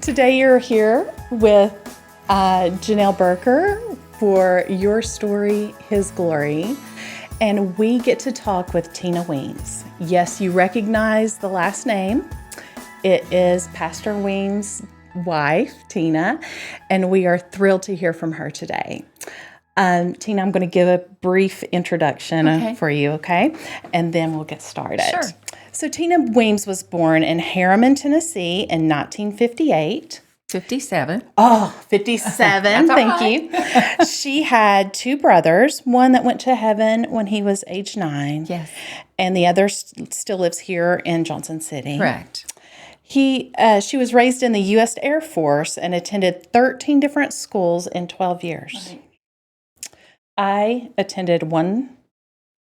Today you're here with Janelle Berker for Your Story, His Glory, and we get to talk with Teana Weems. Yes, you recognize the last name. It is Pastor Weems' wife, Teana, and we are thrilled to hear from her today. Teana, I'm going to give a brief introduction for you, okay? And then we'll get started. Sure. So Teana Weems was born in Harriman, Tennessee in 1958. 57. Oh, 57. Thank you. She had two brothers, one that went to heaven when he was age 9. Yes. And the other still lives here in Johnson City. Correct. She was raised in the U.S. Air Force and attended 13 different schools in 12 years. Right. I attended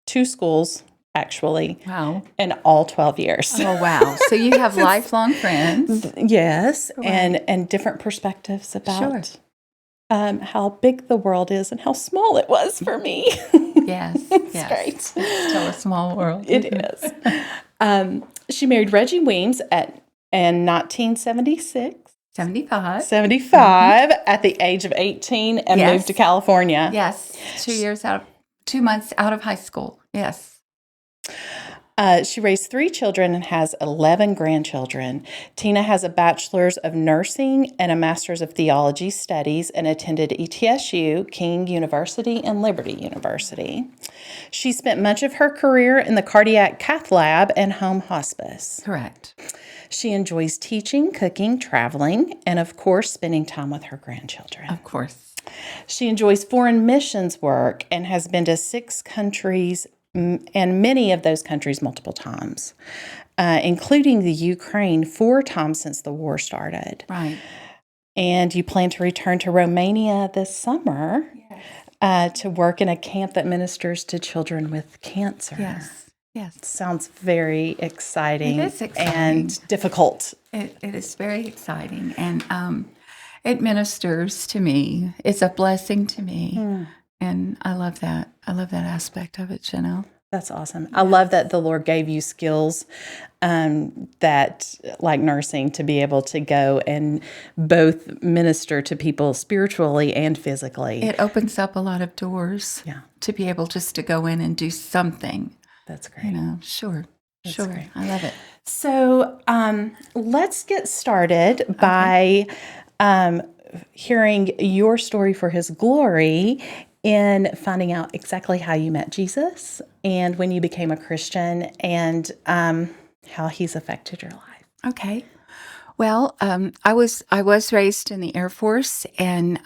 two schools, actually. Wow. In all 12 years. Oh, wow. So you have lifelong friends. Yes, Right. and different perspectives about Sure. how big the world is and how small it was for me. Yes. It's yes. great. It's still a small world. It is. She married Reggie Weems in 1976. 75. 75 at the age of 18 and Yes. moved to California. Yes. 2 months out of high school. Yes. She raised 3 children and has 11 grandchildren. Teana has a bachelor's of nursing and a master's of theology studies and attended ETSU, King University, and Liberty University. She spent much of her career in the cardiac cath lab and home hospice. Correct. She enjoys teaching, cooking, traveling, and of course, spending time with her grandchildren. Of course. She enjoys foreign missions work and has been to 6 countries, and many of those countries multiple times, including the Ukraine 4 times since the war started. Right. And you plan to return to Romania this summer to work in a camp that ministers to children with cancer. Yes. Yes. Sounds very exciting. It is exciting. And difficult. It is very exciting. And it ministers to me. It's a blessing to me. And I love that. I love that aspect of it, Janelle. That's awesome. I love that the Lord gave you skills that, like nursing, to be able to go and both minister to people spiritually and physically. It opens up a lot of doors. Yeah. To be able just to go in and do something. That's great. You know, sure. Great. I love it. So let's get started by hearing your story for His glory in finding out exactly how you met Jesus and when you became a Christian and how He's affected your life. Okay. Well, I was raised in the Air Force and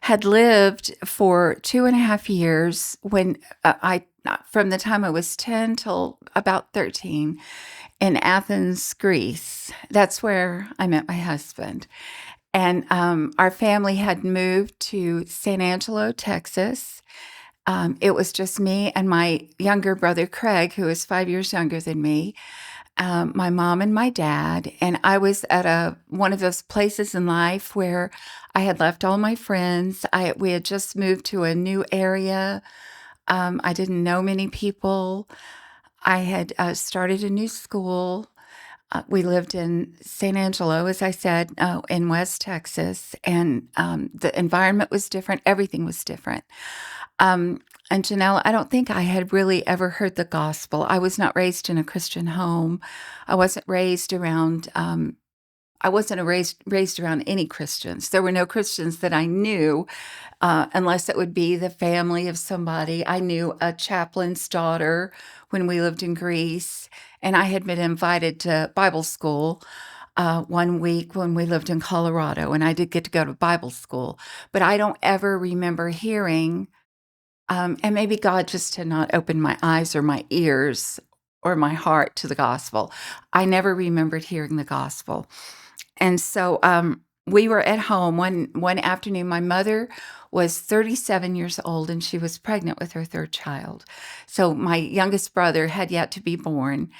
had lived for 2.5 years when from the time I was 10 till about 13 in Athens, Greece. That's where I met my husband. And our family had moved to San Angelo, Texas. It was just me and my younger brother, Craig, who is 5 years younger than me, my mom and my dad. And I was at one of those places in life where I had left all my friends. We had just moved to a new area. I didn't know many people. I had started a new school. We lived in San Angelo, as I said, in West Texas, and the environment was different. Everything was different. And Janelle, I don't think I had really ever heard the gospel. I was not raised in a Christian home. I wasn't raised around. I wasn't raised around any Christians. There were no Christians that I knew, unless it would be the family of somebody. I knew a chaplain's daughter when we lived in Greece, and I had been invited to Bible school one week when we lived in Colorado, and I did get to go to Bible school. But I don't ever remember hearing, and maybe God just had not opened my eyes or my ears or my heart to the gospel. I never remembered hearing the gospel. And so we were at home one afternoon. My mother was 37 years old, and she was pregnant with her 3rd child. So my youngest brother had yet to be born.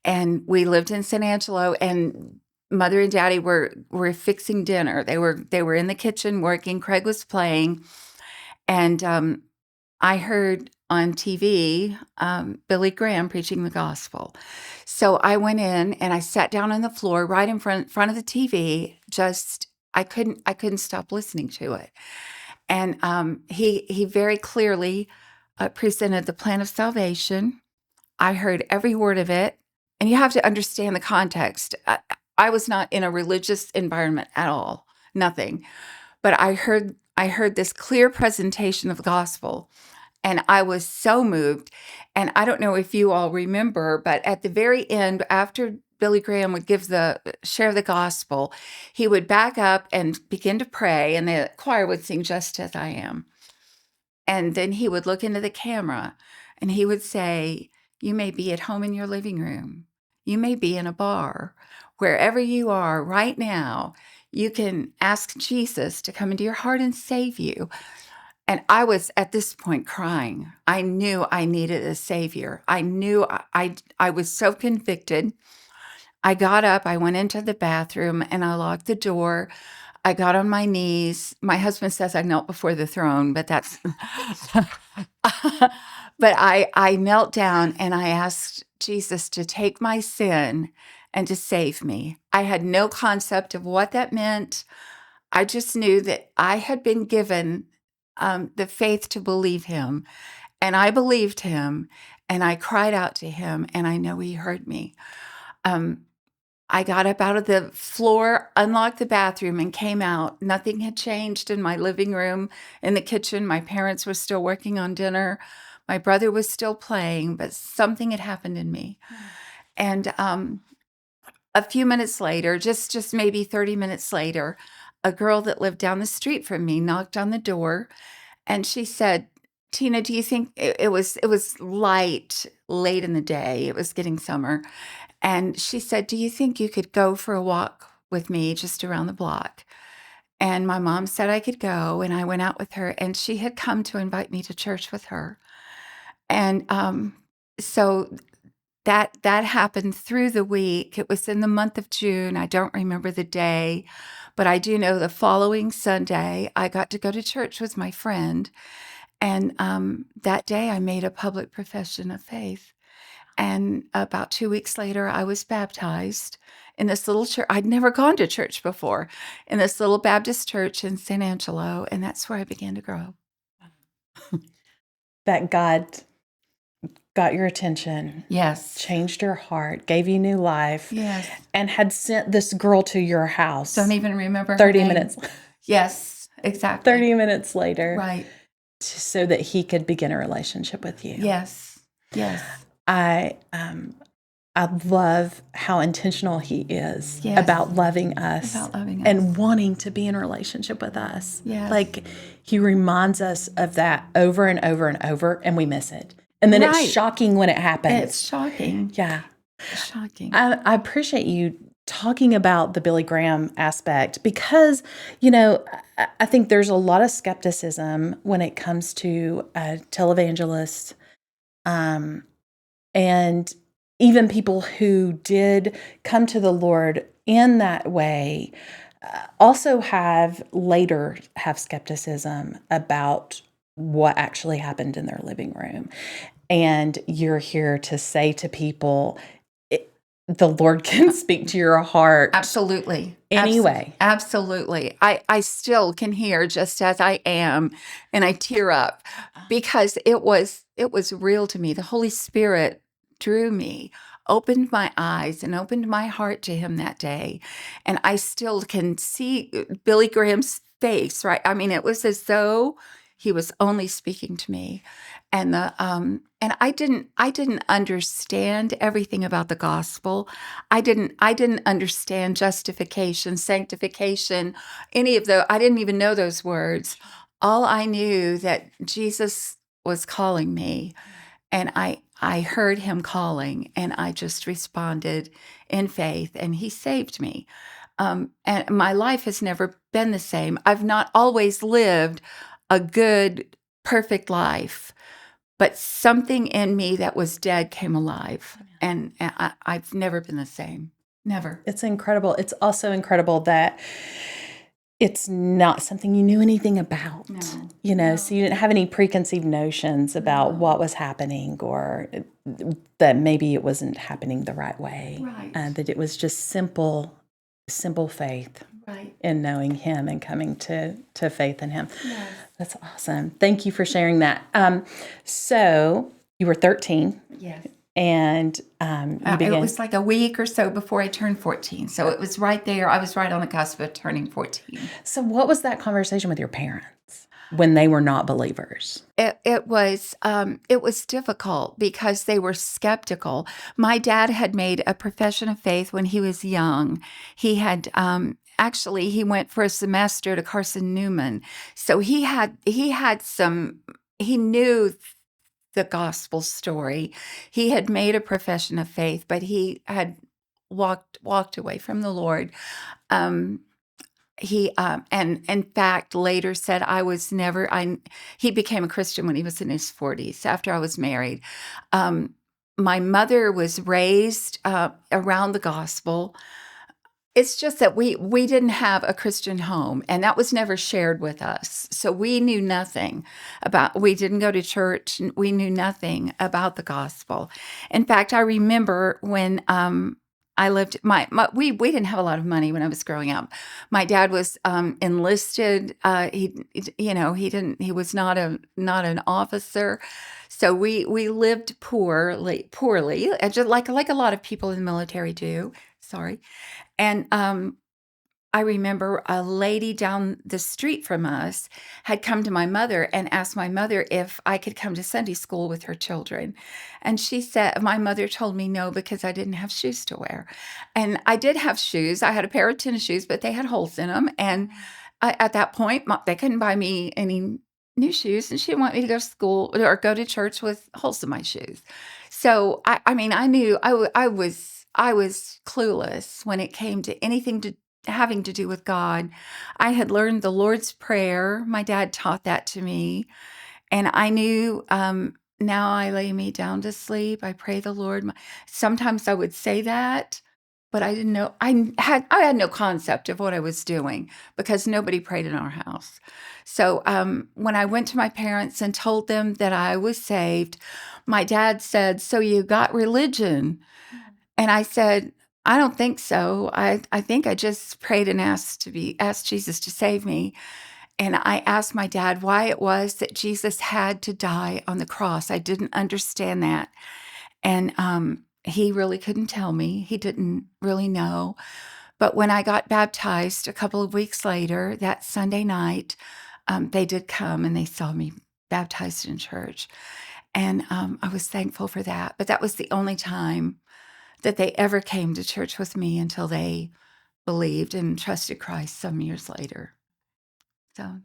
And we lived in San Angelo, and Mother and Daddy were fixing dinner. They were in the kitchen working. Craig was playing. And I heard on TV, Billy Graham preaching the gospel. So I went in and I sat down on the floor right in front of the TV. Just I couldn't stop listening to it. And he very clearly presented the plan of salvation. I heard every word of it, and you have to understand the context. I was not in a religious environment at all, nothing. But I heard this clear presentation of the gospel, and I was so moved. And I don't know if you all remember, but at the very end, after Billy Graham would share the gospel, he would back up and begin to pray, and the choir would sing "Just as I Am." And then he would look into the camera and he would say, "You may be at home in your living room. You may be in a bar. Wherever you are right now, you can ask Jesus to come into your heart and save you." And I was at this point crying. I knew I needed a savior. I knew I was so convicted. I got up, I went into the bathroom, and I locked the door. I got on my knees. My husband says I knelt before the throne, but that's but I knelt down and I asked Jesus to take my sin and to save me. I had no concept of what that meant. I just knew that I had been given the faith to believe him, and I believed him, and I cried out to him, and I know he heard me. Um, I got up out of the floor, unlocked the bathroom, and came out. Nothing had changed in my living room, in the kitchen. My parents were still working on dinner. My brother was still playing, but something had happened in me. And a few minutes later, just maybe 30 minutes later, a girl that lived down the street from me knocked on the door, and she said, "Teana, do you think," it was late in the day. It was getting summer. And she said, "Do you think you could go for a walk with me just around the block?" And my mom said I could go, and I went out with her, and she had come to invite me to church with her. And so that happened through the week. It was in the month of June. I don't remember the day, but I do know the following Sunday, I got to go to church with my friend. And that day, I made a public profession of faith. And about 2 weeks later, I was baptized in this little church. I'd never gone to church before, in this little Baptist church in San Angelo, and that's where I began to grow. That God got your attention, Yes. changed your heart, gave you new life, Yes. and had sent this girl to your house. Don't even remember her 30 name. minutes. Yes, exactly. 30 minutes later. Right. So that he could begin a relationship with you. Yes. Yes. I love how intentional he is Yes. about loving us, and wanting to be in a relationship with us. Yes. Like, he reminds us of that over and over and over, and we miss it. And then it's shocking when it happens. It's shocking. Yeah. It's shocking. I appreciate you talking about the Billy Graham aspect, because, I think there's a lot of skepticism when it comes to televangelists, and even people who did come to the Lord in that way also have skepticism about what actually happened in their living room. And you're here to say to people, the Lord can speak to your heart. Absolutely. Anyway. Absolutely. I still can hear "Just as I Am," and I tear up because it was real to me. The Holy Spirit drew me, opened my eyes, and opened my heart to him that day. And I still can see Billy Graham's face, right? I mean, it was as though he was only speaking to me. And I didn't understand everything about the gospel. I didn't understand justification, sanctification, any of I didn't even know those words. All I knew that Jesus was calling me, and I heard him calling, and I just responded in faith, and he saved me. And my life has never been the same. I've not always lived a good, perfect life, but something in me that was dead came alive, and I've never been the same. Never. It's incredible. It's also incredible that it's not something you knew anything about. No. So you didn't have any preconceived notions about what was happening, or that maybe it wasn't happening the right way. Right. That it was just simple faith Right. in knowing Him and coming to faith in Him. Yes. That's awesome. Thank you for sharing that. So you were 13. Yes. And you began. It was like a week or so before I turned 14. So it was right there. I was right on the cusp of turning 14. So what was that conversation with your parents when they were not believers? It was difficult because they were skeptical. My dad had made a profession of faith when he was young. He had actually he went for a semester to Carson Newman, so he knew the gospel story. He had made a profession of faith, but he had walked away from the Lord. He and in fact later said he became a Christian when he was in his 40s after I was married. My mother was raised around the gospel. It's just that we didn't have a Christian home, and that was never shared with us. So we knew nothing we didn't go to church. We knew nothing about the gospel. In fact, I remember when I lived, we didn't have a lot of money when I was growing up. My dad was enlisted. He was not an officer. So we lived poorly, and just like a lot of people in the military do. Sorry. And I remember a lady down the street from us had come to my mother and asked my mother if I could come to Sunday school with her children. And my mother told me no, because I didn't have shoes to wear. And I did have shoes. I had a pair of tennis shoes, but they had holes in them. And at that point, they couldn't buy me any new shoes. And she didn't want me to go to school or go to church with holes in my shoes. So, I mean, I knew I was clueless when it came to anything having to do with God. I had learned the Lord's Prayer. My dad taught that to me. And I knew, now I lay me down to sleep. I pray the Lord. Sometimes I would say that, but I didn't know. I had no concept of what I was doing because nobody prayed in our house. So when I went to my parents and told them that I was saved, my dad said, "So you got religion?" And I said, "I don't think so. I think I just prayed and asked Jesus to save me." And I asked my dad why it was that Jesus had to die on the cross. I didn't understand that. And he really couldn't tell me. He didn't really know. But when I got baptized a couple of weeks later, that Sunday night, they did come and they saw me baptized in church. And I was thankful for that. But that was the only time that they ever came to church with me until they believed and trusted Christ some years later. So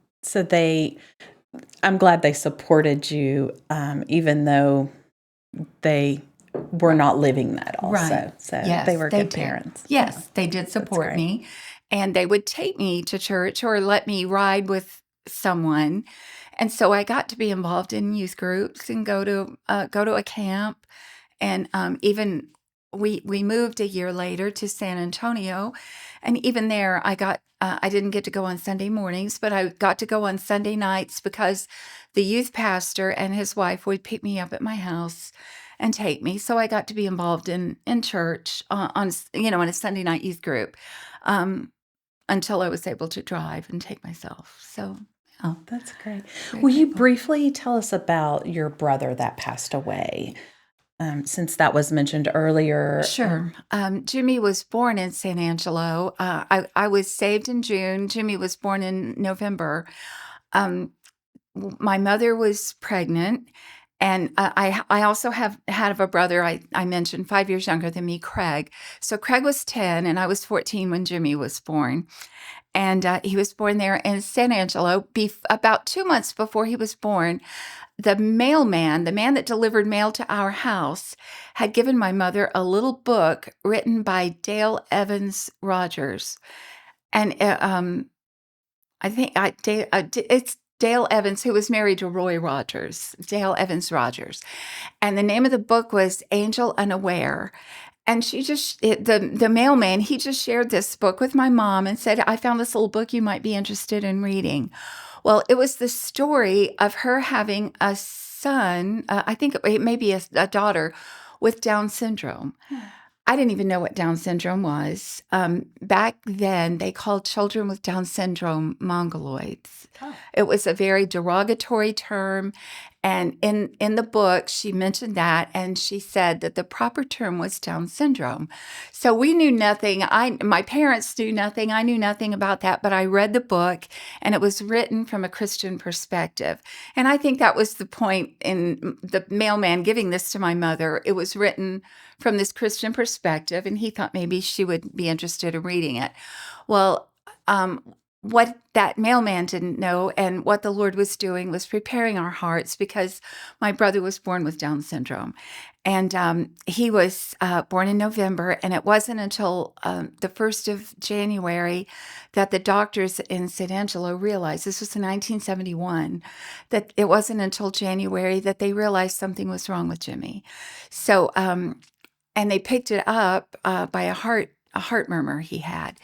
I'm glad they supported you, even though they were not living that also. Right. So yes, they were good parents. Yes, they did support me. And they would take me to church or let me ride with someone. And so I got to be involved in youth groups and go to a camp. And even we moved a year later to San Antonio. And even there, I didn't get to go on Sunday mornings, but I got to go on Sunday nights because the youth pastor and his wife would pick me up at my house and take me. So I got to be involved in church in a Sunday night youth group until I was able to drive and take myself. So, yeah. That's great. Will you briefly tell us about your brother that passed away? Since that was mentioned earlier. Sure. Jimmy was born in San Angelo. I was saved in June. Jimmy was born in November. My mother was pregnant, and I also had a brother I mentioned 5 years younger than me, Craig. So Craig was 10, and I was 14 when Jimmy was born. And he was born there in San Angelo. About 2 months before he was born, the mailman, the man that delivered mail to our house, had given my mother a little book written by Dale Evans Rogers. And I think it's Dale Evans, who was married to Roy Rogers, Dale Evans Rogers. And the name of the book was Angel Unaware. And the mailman, he just shared this book with my mom and said, I found this little book you might be interested in reading. Well, it was the story of her having a son, I think it may be a daughter with Down syndrome. I didn't even know what Down syndrome was. Back then, they called children with Down syndrome mongoloids. Oh. It was a very derogatory term. And in the book, she mentioned that, and she said that the proper term was Down syndrome. So we knew nothing. My parents knew nothing. I knew nothing about that, but I read the book, and it was written from a Christian perspective. And I think that was the point in the mailman giving this to my mother. It was written from this Christian perspective, and he thought maybe she would be interested in reading it. Well, what that mailman didn't know and what the Lord was doing was preparing our hearts, because my brother was born with Down syndrome. And he was born in November, and it wasn't until the 1st of January that the doctors in San Angelo realized, this was in 1971, that it wasn't until January that they realized something was wrong with Jimmy. So, and they picked it up by a heart murmur he had.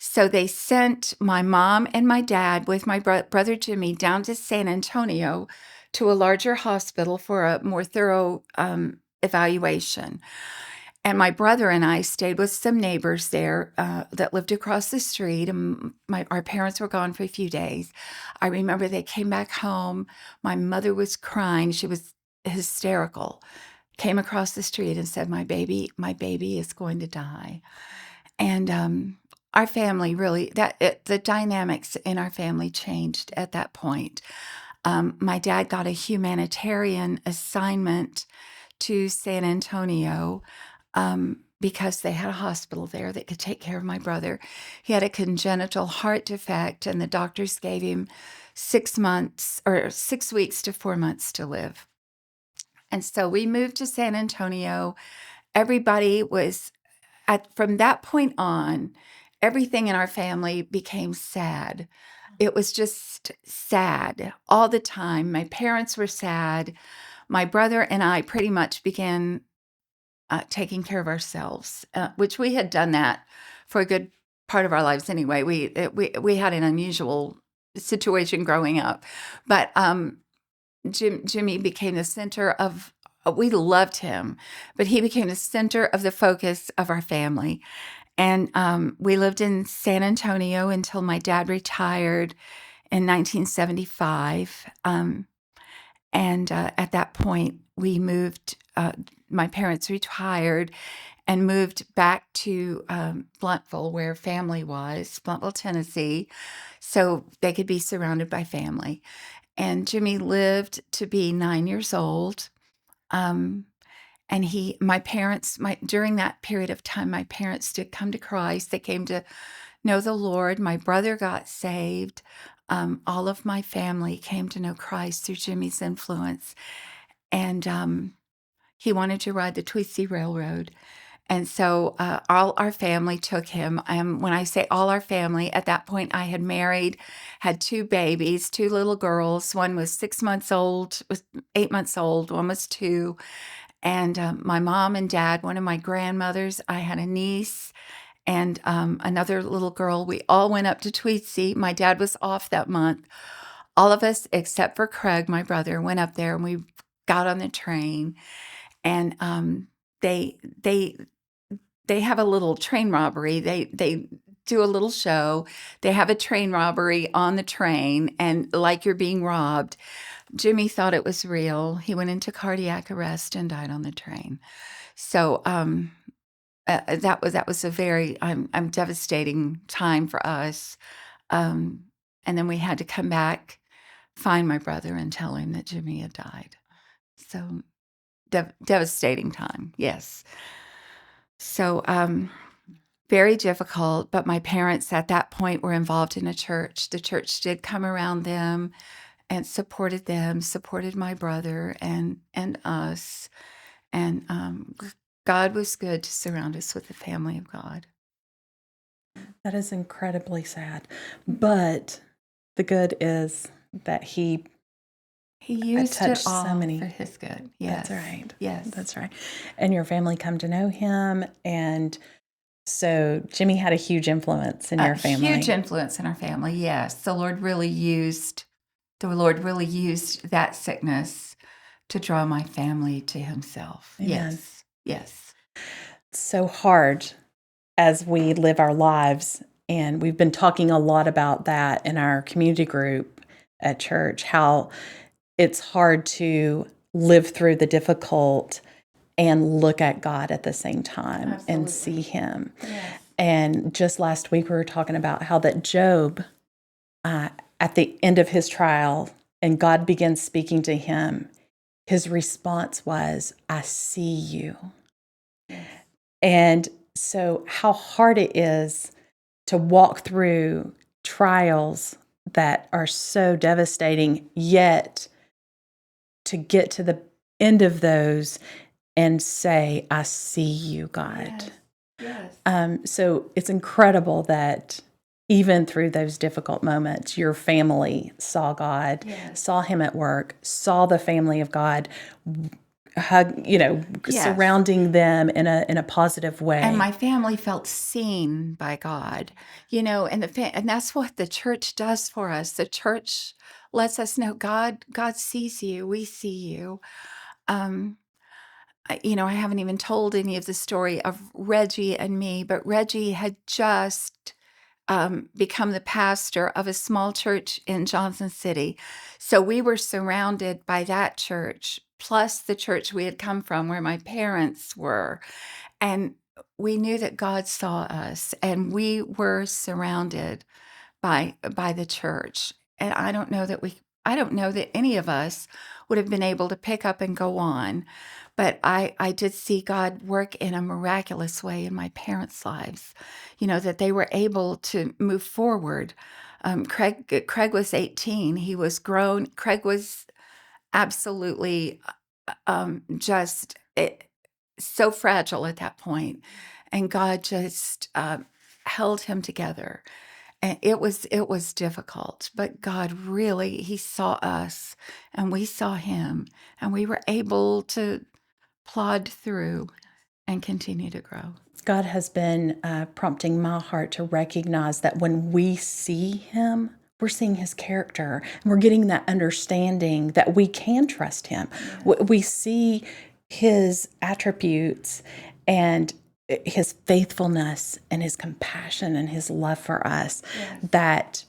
So they sent my mom and my dad with my brother Jimmy down to San Antonio to a larger hospital for a more thorough evaluation. And my brother and I stayed with some neighbors there that lived across the street. And our parents were gone for a few days. I remember they came back home. My mother was crying. She was hysterical. Came across the street and said, my baby is going to die. And our family really, the dynamics in our family changed at that point. My dad got a humanitarian assignment to San Antonio because they had a hospital there that could take care of my brother. He had a congenital heart defect, and the doctors gave him 6 weeks to 4 months to live. And so we moved to San Antonio. Everybody was from that point on, everything in our family became sad. It was just sad all the time. My parents were sad. My brother and I pretty much began taking care of ourselves, which we had done that for a good part of our lives anyway. We had an unusual situation growing up, but Jimmy became the center of, we loved him, but he became the center of the focus of our family. And we lived in San Antonio until my dad retired in 1975. And at that point, we moved, my parents retired and moved back to Bluntville, where family was, Bluntville, Tennessee, so they could be surrounded by family. And Jimmy lived to be 9 years old. And during that period of time, my parents did come to Christ. They came to know the Lord. My brother got saved. All of my family came to know Christ through Jimmy's influence. And he wanted to ride the Tweetsie Railroad. And so all our family took him. When I say all our family, at that point I had married, had 2 babies, 2 little girls. One was 6 months old, was 8 months old. One was 2. And my mom and dad, one of my grandmothers, I had a niece and another little girl. We all went up to Tweetsie. My dad was off that month. All of us, except for Craig, my brother, went up there, and we got on the train. And they have a little train robbery. They do a little show. They have a train robbery on the train, and like you're being robbed. Jimmy thought it was real. He went into cardiac arrest and died on the train. So that was a very devastating time for us. And then we had to come back, find my brother, and tell him that Jimmy had died. So devastating time, yes. So very difficult, but my parents at that point were involved in a church. The church did come around them and supported them, supported my brother and us. And God was good to surround us with the family of God. That is incredibly sad. But the good is that he He used it touched so all many. for his good. That's Yes. right. Yes. That's right. And your family come to know him, and so Jimmy had a huge influence in your family. Huge influence in our family. Yes. The Lord really used that sickness to draw my family to himself. Amen. Yes. Yes. It's so hard as we live our lives, and we've been talking a lot about that in our community group at church, how it's hard to live through the difficult and look at God at the same time and see him. Yes. And just last week, we were talking about how that Job, at the end of his trial, and God begins speaking to him, his response was, I see you. Yes. And so how hard it is to walk through trials that are so devastating, yet to get to the end of those and say, I see you, God. Yes. Yes. So it's incredible that even through those difficult moments, your family saw God, Yes. saw him at work, saw the family of God hug, Yes. surrounding them in a positive way. And my family felt seen by God, and and that's what the church does for us. The church lets us know God sees you. We see you. I haven't even told any of the story of Reggie and me, but Reggie had just become the pastor of a small church in Johnson City. So we were surrounded by that church, plus the church we had come from where my parents were. And we knew that God saw us, and we were surrounded by the church. And I don't know that any of us would have been able to pick up and go on. But I did see God work in a miraculous way in my parents' lives, that they were able to move forward. Craig was 18. He was grown. Craig was absolutely just so fragile at that point. And God just held him together. And it was difficult, but God really, he saw us and we saw him, and we were able to plod through and continue to grow. God has been prompting my heart to recognize that when we see him, we're seeing his character, and we're getting that understanding that we can trust him. Yes. We see his attributes and his faithfulness and his compassion and his love for us, Yes. that,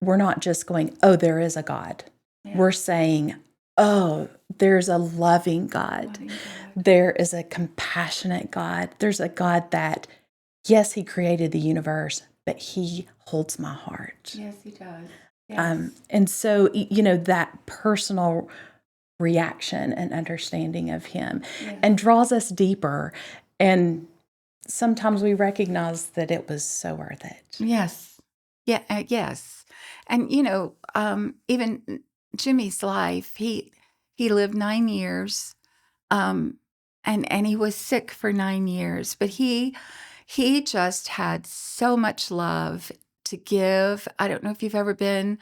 we're not just going, oh, there is a God. Yes. We're saying, oh, there's a loving God. Loving God. There is a compassionate God. There's a God that, yes, he created the universe, but he holds my heart. Yes, he does. Yes. And so, that personal reaction and understanding of him, Yes. and draws us deeper. And sometimes we recognize that it was so worth it. Yes. Yeah, yes. And even Jimmy's life, he lived 9 years. And he was sick for 9 years, but he just had so much love to give. I don't know if you've ever been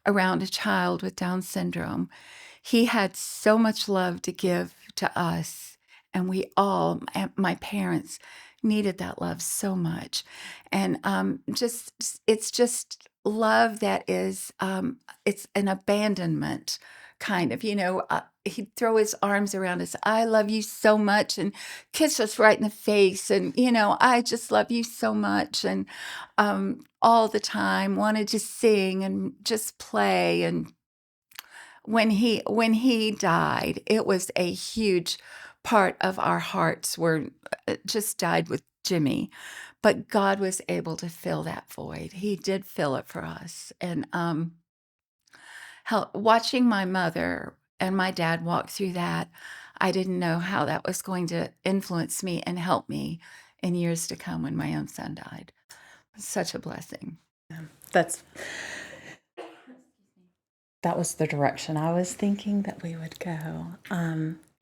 around a child with Down syndrome. He had so much love to give to us, and we all, my parents, needed that love so much. And it's just love that is, it's an abandonment kind of, he'd throw his arms around us. I love you so much, and kiss us right in the face. And, I just love you so much. And all the time wanted to sing and just play. And when he died, it was a huge part of our hearts were just died with Jimmy. But God was able to fill that void. He did fill it for us. And watching my mother and my dad walk through that, I didn't know how that was going to influence me and help me in years to come when my own son died. Such a blessing. That was the direction I was thinking that we would go.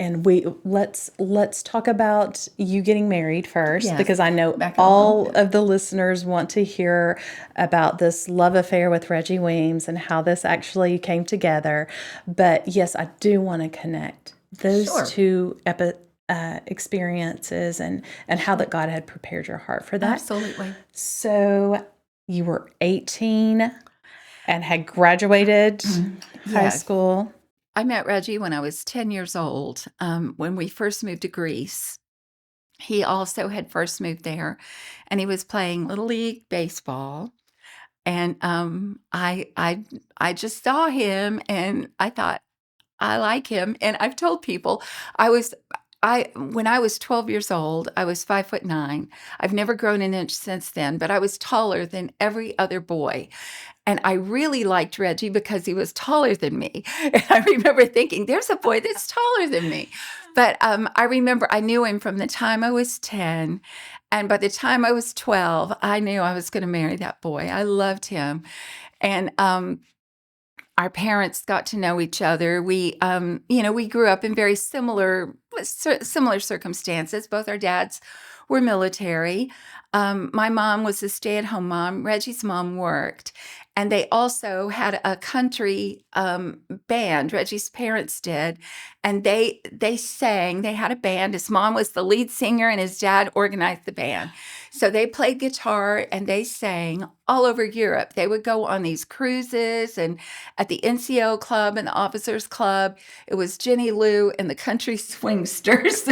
And let's talk about you getting married first, Yes, because I know back a little all bit. of the listeners want to hear about this love affair with Reggie Weems and how this actually came together. But yes, I do want to connect those Sure. two experiences and how that God had prepared your heart for that. Absolutely. So you were 18 and had graduated high Yes. school. I met Reggie when I was 10 years old, when we first moved to Greece. He also had first moved there, and he was playing Little League baseball. And I just saw him, and I thought, I like him. And I've told people I was I when I was 12 years old, I was 5'9". I've never grown an inch since then, but I was taller than every other boy. And I really liked Reggie because he was taller than me. And I remember thinking, there's a boy that's taller than me. But I remember I knew him from the time I was 10. And by the time I was 12, I knew I was going to marry that boy. I loved him. And our parents got to know each other. We grew up in very similar circumstances. Both our dads were military. My mom was a stay-at-home mom. Reggie's mom worked, and they also had a country band. Reggie's parents did, and they sang. They had a band. His mom was the lead singer, and his dad organized the band. So they played guitar and they sang all over Europe. They would go on these cruises, and at the NCO club and the officers club, it was Jenny Lou and the Country Swingsters.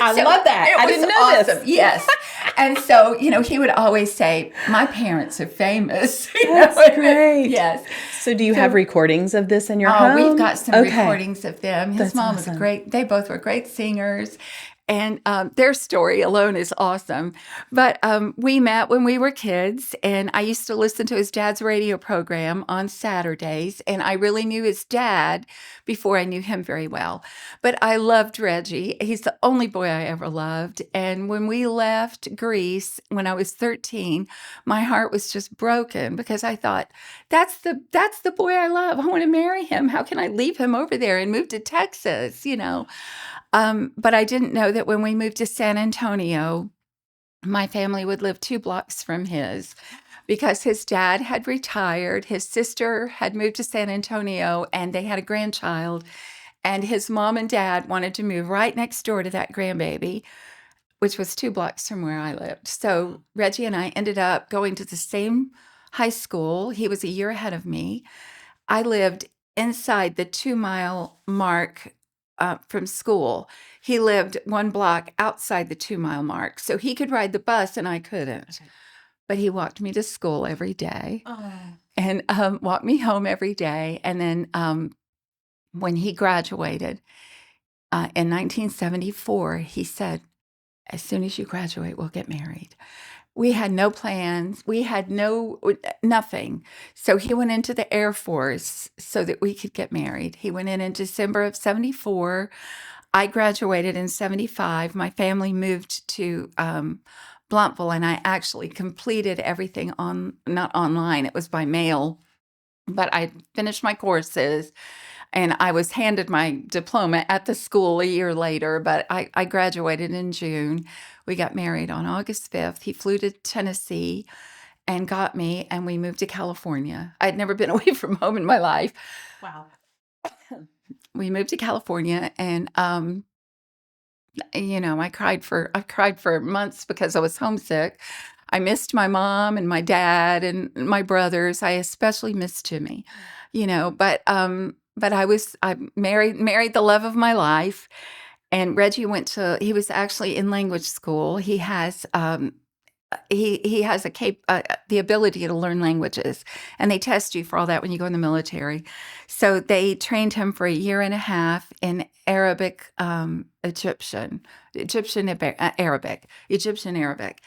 I love that. I didn't know this. Yes. And so, he would always say, my parents are famous. That's great. Yes. So do you have recordings of this in your Oh, home? we've got some recordings of them. His That's mom awesome. was they both were great singers. And their story alone is awesome. But we met when we were kids, and I used to listen to his dad's radio program on Saturdays, and I really knew his dad before I knew him very well. But I loved Reggie. He's the only boy I ever loved. And when we left Greece, when I was 13, my heart was just broken because I thought, that's the boy I love. I want to marry him. How can I leave him over there and move to Texas, But I didn't know that when we moved to San Antonio, my family would live 2 blocks from his because his dad had retired. His sister had moved to San Antonio and they had a grandchild. And his mom and dad wanted to move right next door to that grandbaby, which was 2 blocks from where I lived. So Reggie and I ended up going to the same high school. He was a year ahead of me. I lived inside the 2-mile mark from school. He lived 1 block outside the 2-mile mark. So he could ride the bus and I couldn't. But he walked me to school every day and walked me home every day. And then when he graduated in 1974, he said, as soon as you graduate, we'll get married. We had no plans. We had nothing. So he went into the Air Force so that we could get married. He went in December of 74. I graduated in 75. My family moved to Blumpville, and I actually completed everything not online. It was by mail, but I finished my courses. And I was handed my diploma at the school a year later, but I graduated in June. We got married on August 5th. He flew to Tennessee and got me, and we moved to California. I'd never been away from home in my life. Wow. We moved to California, and I cried for months because I was homesick. I missed my mom and my dad and my brothers. I especially missed Jimmy, but I married the love of my life, and Reggie he was actually in language school. He has the ability to learn languages, and they test you for all that when you go in the military. So they trained him for a year and a half in Arabic, Egyptian Arabic.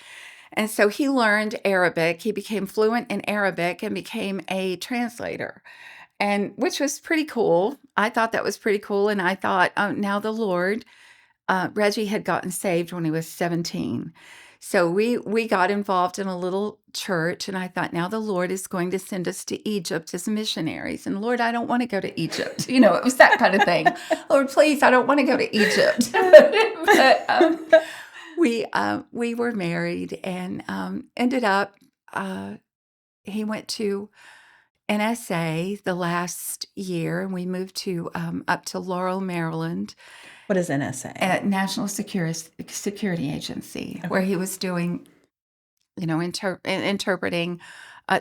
And so he learned Arabic. He became fluent in Arabic and became a translator, and which was pretty cool. I thought that was pretty cool. And I thought, oh, now the Lord, Reggie had gotten saved when he was 17. So we got involved in a little church, and I thought, now the Lord is going to send us to Egypt as missionaries. And Lord, I don't want to go to Egypt. It was that kind of thing. Lord, please, I don't want to go to Egypt. But we were married, and ended up. He went to NSA the last year, and we moved to up to Laurel, Maryland, What is NSA? at National Security Agency, Okay. where he was doing, interpreting,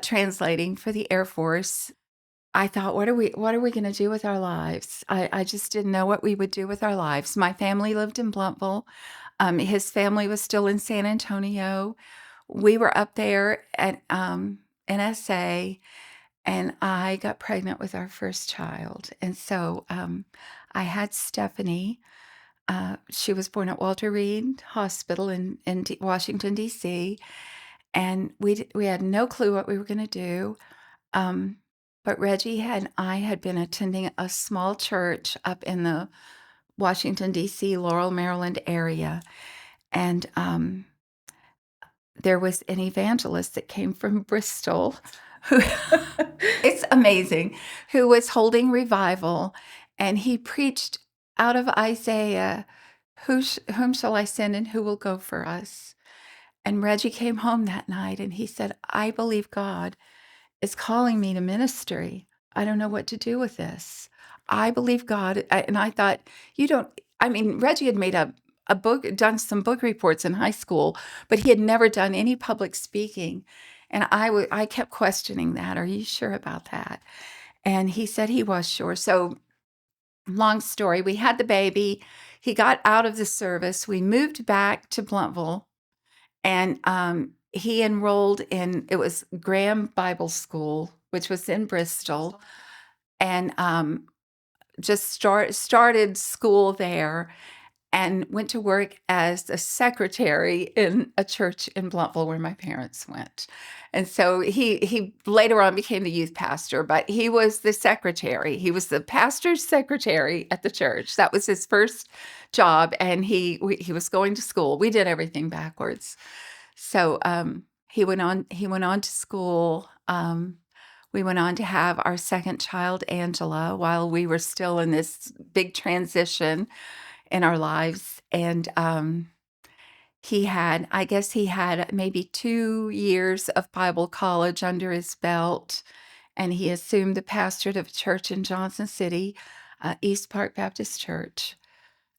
translating for the Air Force. I thought, what are we going to do with our lives? I just didn't know what we would do with our lives. My family lived in Blumpville. His family was still in San Antonio. We were up there at NSA, and I got pregnant with our first child. And so I had Stephanie. She was born at Walter Reed Hospital in Washington, D.C., and we had no clue what we were going to do. But Reggie and I had been attending a small church up in the Washington, D.C., Laurel, Maryland area. And there was an evangelist that came from Bristol who, it's amazing, who was holding revival. And he preached out of Isaiah, whom shall I send and who will go for us? And Reggie came home that night and he said, I believe God is calling me to ministry. I don't know what to do with this. I believe God. And I thought, Reggie had made a book, done some book reports in high school, but he had never done any public speaking. And I kept questioning that. Are you sure about that? And he said he was sure. So long story, we had the baby. He got out of the service. We moved back to Blumpville, and he enrolled in, it was Graham Bible School, which was in Bristol, and just started school there, and went to work as a secretary in a church in Blumpville where my parents went. And so he later on became the youth pastor, but he was the secretary. He was the pastor's secretary at the church. That was his first job, and he was going to school. We did everything backwards. So he went on to school. We went on to have our second child, Angela, while we were still in this big transition in our lives. And he had maybe 2 years of Bible college under his belt, and he assumed the pastorate of a church in Johnson City, East Park Baptist Church.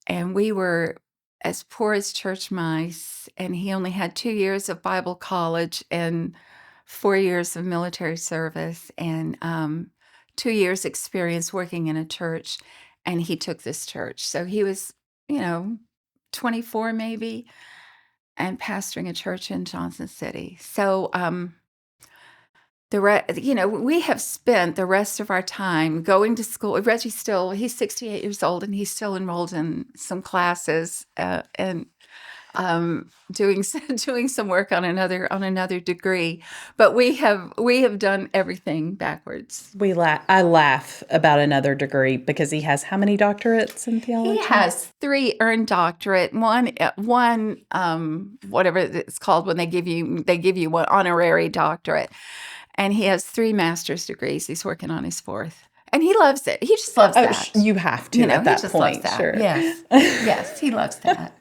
And we were as poor as church mice, and he only had 2 years of Bible college and 4 years of military service, and 2 years experience working in a church, and he took this church. So he was, 24 maybe, and pastoring a church in Johnson City. So we have spent the rest of our time going to school. He's 68 years old, and he's still enrolled in some classes, and doing some work on another degree. But we have done everything backwards. I laugh about another degree because he has how many doctorates in theology? He has 3 earned doctorate. One, whatever it's called when they give you one honorary doctorate. And he has 3 master's degrees. He's working on his 4th. And he loves it. He just loves that. You have to at that point. Sure. Yes. Yes, he loves that.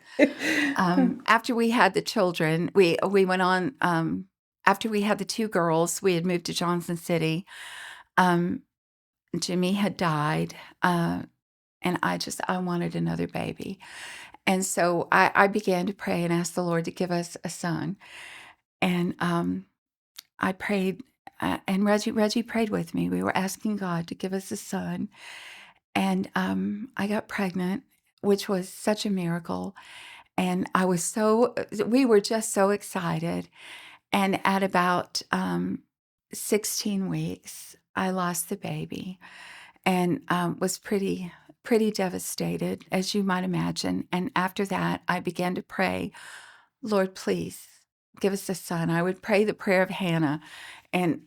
After we had the children, we went on, after we had the 2 girls, we had moved to Johnson City. Jimmy had died, and I wanted another baby. And so I began to pray and ask the Lord to give us a son. And I prayed, and Reggie prayed with me. We were asking God to give us a son. And I got pregnant, which was such a miracle. And we were just so excited. And at about 16 weeks, I lost the baby, and was pretty devastated, as you might imagine. And after that, I began to pray, Lord, please give us a son. I would pray the prayer of Hannah, and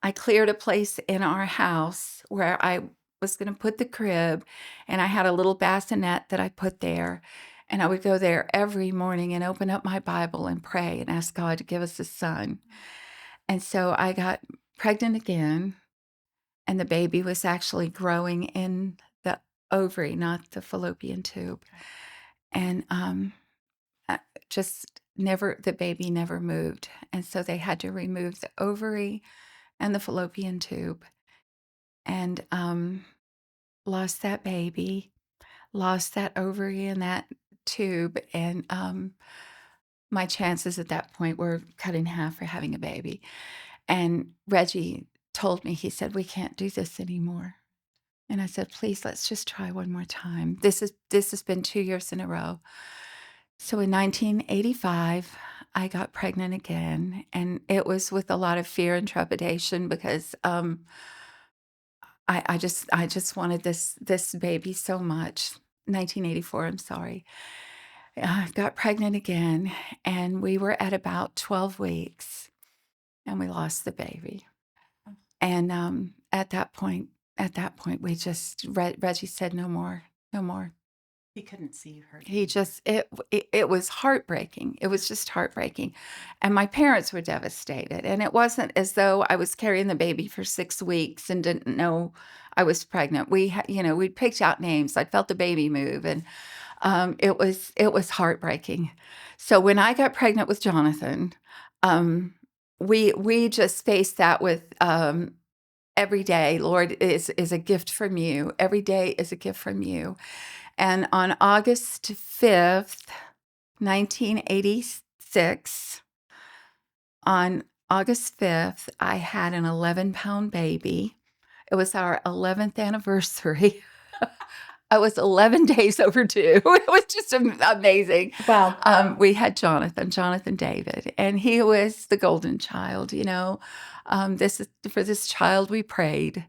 I cleared a place in our house where I was going to put the crib, and I had a little bassinet that I put there. And I would go there every morning and open up my Bible and pray and ask God to give us a son. And so I got pregnant again, and the baby was actually growing in the ovary, not the fallopian tube. And uh, just never, the baby never moved. And so they had to remove the ovary and the fallopian tube, and lost that baby, lost that ovary and that tube. And my chances at that point were cut in half for having a baby. And Reggie told me, he said, "We can't do this anymore." And I said, "Please, let's just try one more time. This has been 2 years in a row." So in 1985, I got pregnant again, and it was with a lot of fear and trepidation because I just wanted this baby so much. 1984, I'm sorry. I got pregnant again, and we were at about 12 weeks, and we lost the baby. And at that point, we just Reggie said, "No more, no more." He couldn't see you hurt. He just it was heartbreaking. It was just heartbreaking, and my parents were devastated. And it wasn't as though I was carrying the baby for 6 weeks and didn't know I was pregnant. We picked out names. I felt the baby move, and it was heartbreaking. So when I got pregnant with Jonathan, we just faced that with every day. Lord is a gift from you. Every day is a gift from you. And on August 5th, 1986, on August 5th, I had an 11-pound baby. It was our 11th anniversary. I was 11 days overdue. It was just amazing. Wow. We had Jonathan David, and he was the golden child. For this child we prayed,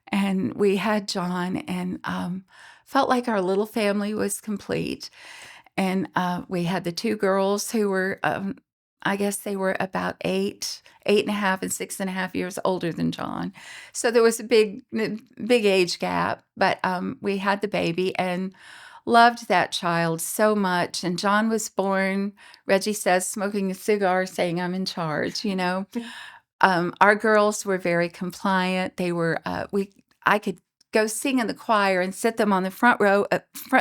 and we had John, and felt like our little family was complete. And we had the two girls who were, I guess they were about 8.5, and 6.5 years older than John. So there was a big age gap, but we had the baby and loved that child so much. And John was born, Reggie says, smoking a cigar, saying, "I'm in charge," Our girls were very compliant. They were, I could go sing in the choir and sit them on the front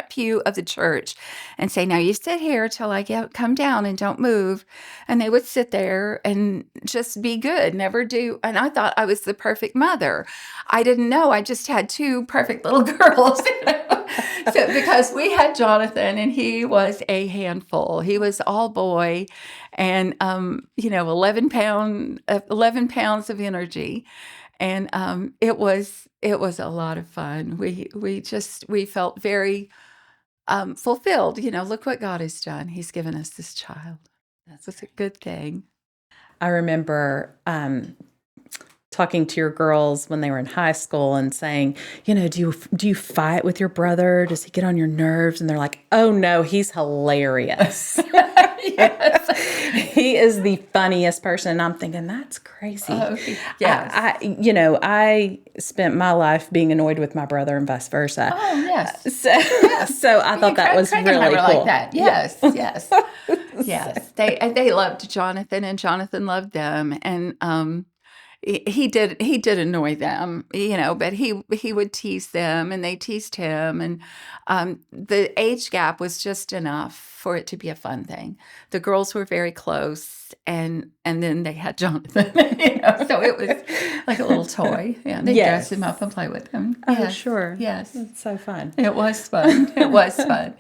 pew of the church and say, "Now you sit here till I come down and don't move." And they would sit there and just be good, never do. And I thought I was the perfect mother. I didn't know. I just had two perfect little girls. So, because we had Jonathan, and he was a handful. He was all boy, and 11 pounds of energy, and it was a lot of fun. We felt very fulfilled. Look what God has done. He's given us this child. That's a good thing. I remember talking to your girls when they were in high school and saying, do you fight with your brother? Does he get on your nerves? And they're like, "Oh no, he's hilarious." Yes. He is the funniest person. And I'm thinking, that's crazy. Oh, yes. I spent my life being annoyed with my brother and vice versa. Oh, yes. So I thought that was Craig really and I were cool. like that. Yes, yes. Yes. They loved Jonathan, and Jonathan loved them. And he did annoy them, but he would tease them, and they teased him, and the age gap was just enough for it to be a fun thing. The girls were very close, and then they had Jonathan, so it was like a little toy. Yeah, they dress him up and play with him. Oh, Yes, sure. yes, It's so fun. it was fun. It was fun.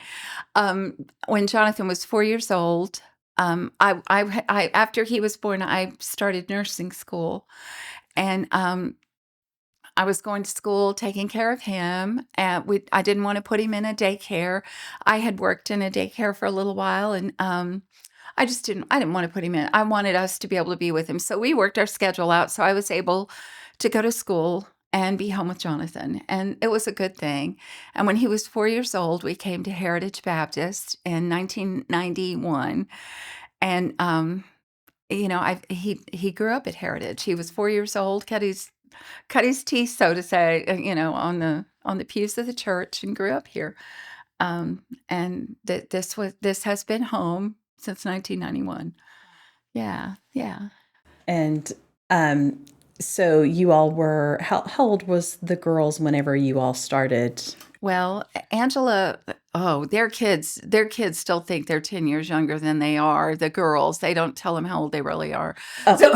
When Jonathan was 4 years old, I after he was born, I started nursing school, and I was going to school, taking care of him. I didn't want to put him in a daycare. I had worked in a daycare for a little while, and I didn't want to put him in. I wanted us to be able to be with him. So we worked our schedule out. So I was able to go to school and be home with Jonathan. And it was a good thing. And when he was 4 years old, we came to Heritage Baptist in 1991. And, he grew up at Heritage. He was 4 years old, cut his teeth, so to say, on the pews of the church, and grew up here. And this has been home since 1991. Yeah, yeah. And so you all were, how old was the girls whenever you all started? Well, Angela, oh, their kids still think they're 10 years younger than they are. The girls, they don't tell them how old they really are. Oh. So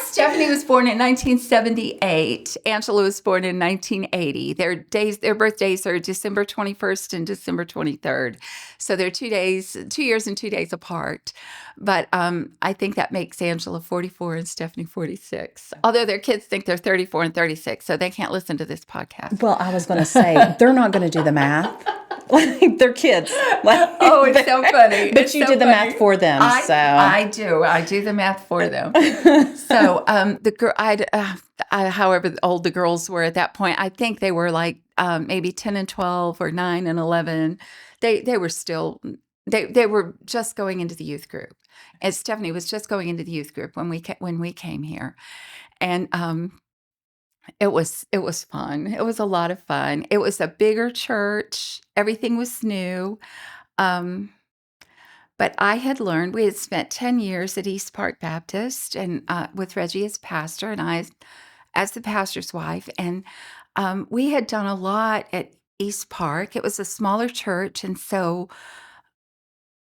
Stephanie was born in 1978. Angela was born in 1980. Their birthdays are December 21st and December 23rd. So they're 2 years and 2 days apart. But I think that makes Angela 44 and Stephanie 46. Although their kids think they're 34 and 36, so they can't listen to this podcast. Well, I was going to say, they're not going to do the math. Like, they're kids. Like, Oh, it's so funny. But It's you so did the funny. math for them, so. I do the math for them. So the girl, however old the girls were at that point, I think they were like maybe 10 and 12 or 9 and 11. They were still they were just going into the youth group, and Stephanie was just going into the youth group when we came here, and it was fun. It was a lot of fun. It was a bigger church. Everything was new. Um, but I had learned we had spent 10 years at East Park Baptist and with Reggie as pastor and I as the pastor's wife. And we had done a lot at East Park. It was a smaller church. And so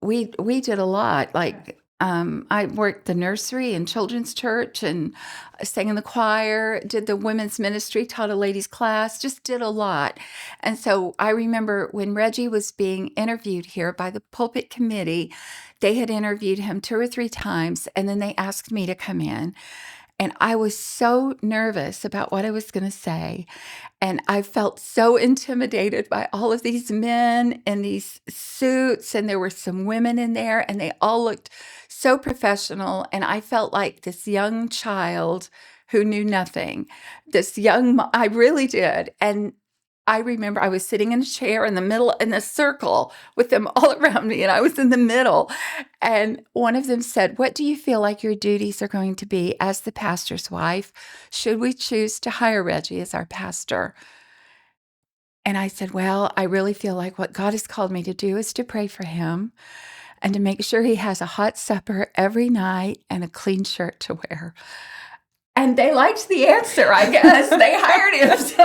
we did a lot. Like I worked the nursery and children's church and sang in the choir, did the women's ministry, taught a ladies class, just did a lot. And so I remember when Reggie was being interviewed here by the pulpit committee, they had interviewed him 2 or 3 times, and then they asked me to come in. And I was so nervous about what I was going to say. And I felt so intimidated by all of these men in these suits. And there were some women in there, and they all looked so professional. And I felt like this young child who knew nothing. I really did. And I remember I was sitting in a chair in the middle, in a circle with them all around me, and I was in the middle. And one of them said, "What do you feel like your duties are going to be as the pastor's wife, should we choose to hire Reggie as our pastor?" And I said, "Well, I really feel like what God has called me to do is to pray for him and to make sure he has a hot supper every night and a clean shirt to wear." And they liked the answer, I guess. They hired him. So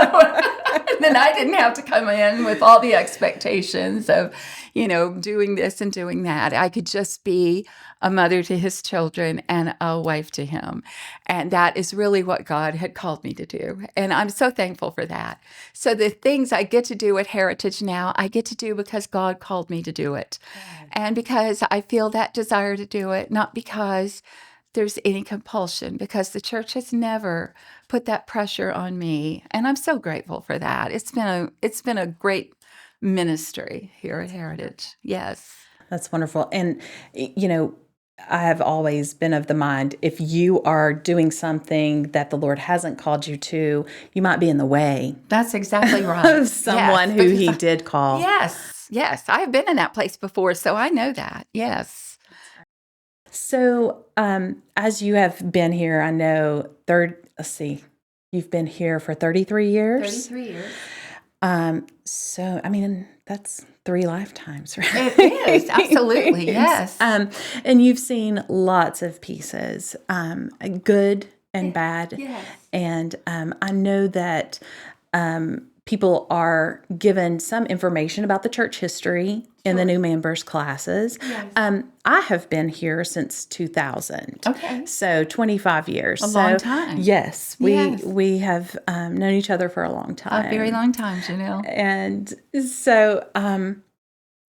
and then I didn't have to come in with all the expectations of, doing this and doing that. I could just be a mother to his children and a wife to him. And that is really what God had called me to do. And I'm so thankful for that. So the things I get to do at Heritage now, I get to do because God called me to do it. And because I feel that desire to do it, not because there's any compulsion, because the church has never put that pressure on me, and I'm so grateful for that. It's been a great ministry here at Heritage. Yes. That's wonderful. And, I have always been of the mind, if you are doing something that the Lord hasn't called you to, you might be in the way That's exactly right. of someone Yes, who because he did call. yes, I have been in that place before, so I know that. Yes. So, as you have been here, I know you've been here for 33 years. 33 years. So, I mean, that's 3 lifetimes, right? It is, absolutely, yes. And you've seen lots of pieces, good and bad. Yes. And I know that people are given some information about the church history in the new members classes. Yes. I have been here since 2000. Okay. So 25 years. A long time. Yes. Yes. We have known each other for a long time. A very long time, Janelle. And so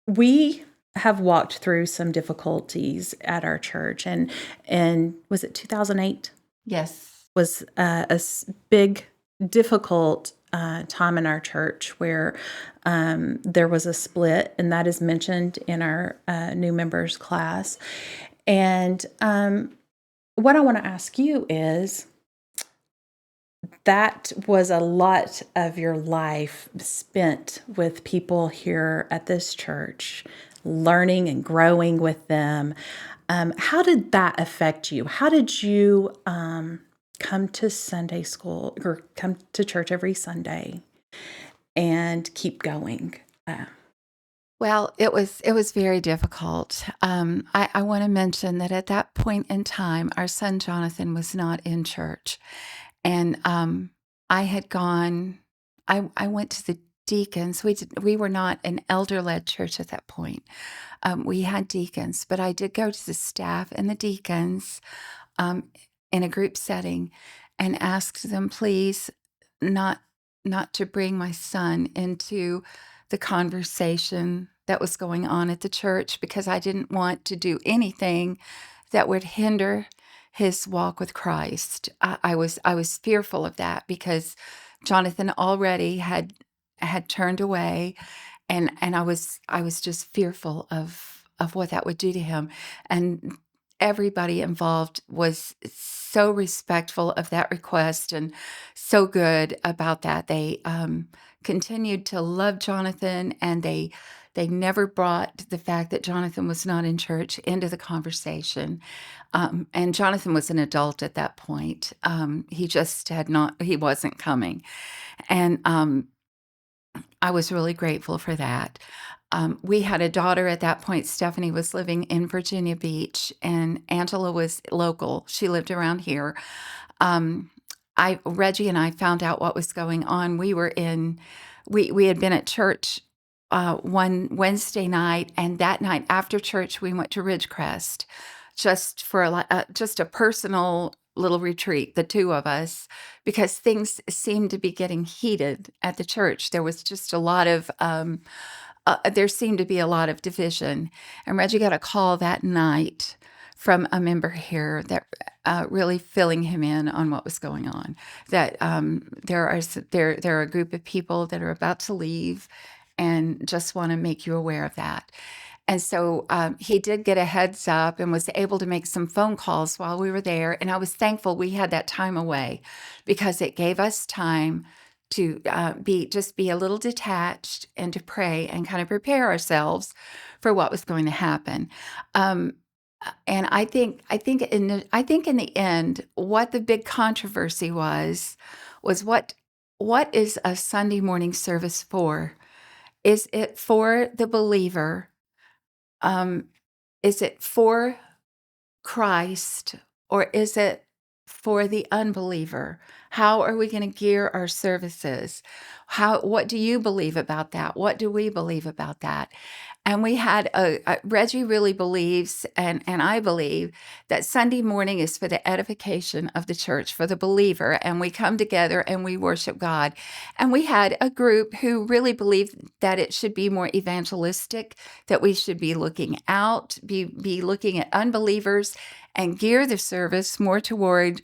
we have walked through some difficulties at our church. And was it 2008? Yes. Was big, difficult time in our church where there was a split, and that is mentioned in our new members class. And what I want to ask you is, that was a lot of your life spent with people here at this church, learning and growing with them. How did that affect you? How did you come to Sunday school or come to church every Sunday and keep going? Well, it was very difficult. I want to mention that at that point in time, our son Jonathan was not in church, and I had gone. I went to the deacons. We were not an elder led church at that point. We had deacons, but I did go to the staff and the deacons um, in a group setting and asked them, please, not not to bring my son into the conversation that was going on at the church because I didn't want to do anything that would hinder his walk with Christ. I was fearful of that because Jonathan already had turned away, and I was just fearful of what that would do to him. And everybody involved was so respectful of that request and so good about that. They continued to love Jonathan, and they never brought the fact that Jonathan was not in church into the conversation. And Jonathan was an adult at that point. He just had not, he wasn't coming. And I was really grateful for that. We had a daughter at that point. Stephanie was living in Virginia Beach, and Angela was local. She lived around here. Um, Reggie and I found out what was going on. We had been at church one Wednesday night, and that night after church, we went to Ridgecrest just for just a personal little retreat, the two of us, because things seemed to be getting heated at the church. There was just a lot of there seemed to be a lot of division. And Reggie got a call that night from a member here that really filling him in on what was going on. That there are a group of people that are about to leave, and just want to make you aware of that. And so he did get a heads up and was able to make some phone calls while we were there. And I was thankful we had that time away because it gave us time to be a little detached and to pray and kind of prepare ourselves for what was going to happen. Um, and I think in the end, what the big controversy was what is a Sunday morning service for? Is it for the believer? Um, is it for Christ, or is it for the unbeliever? How are we going to gear our services? What do you believe about that? What do we believe about that? And we had Reggie really believes, and I believe that Sunday morning is for the edification of the church, for the believer, and we come together and we worship God. And we had a group who really believed that it should be more evangelistic, that we should be looking out, be looking at unbelievers, and gear the service more toward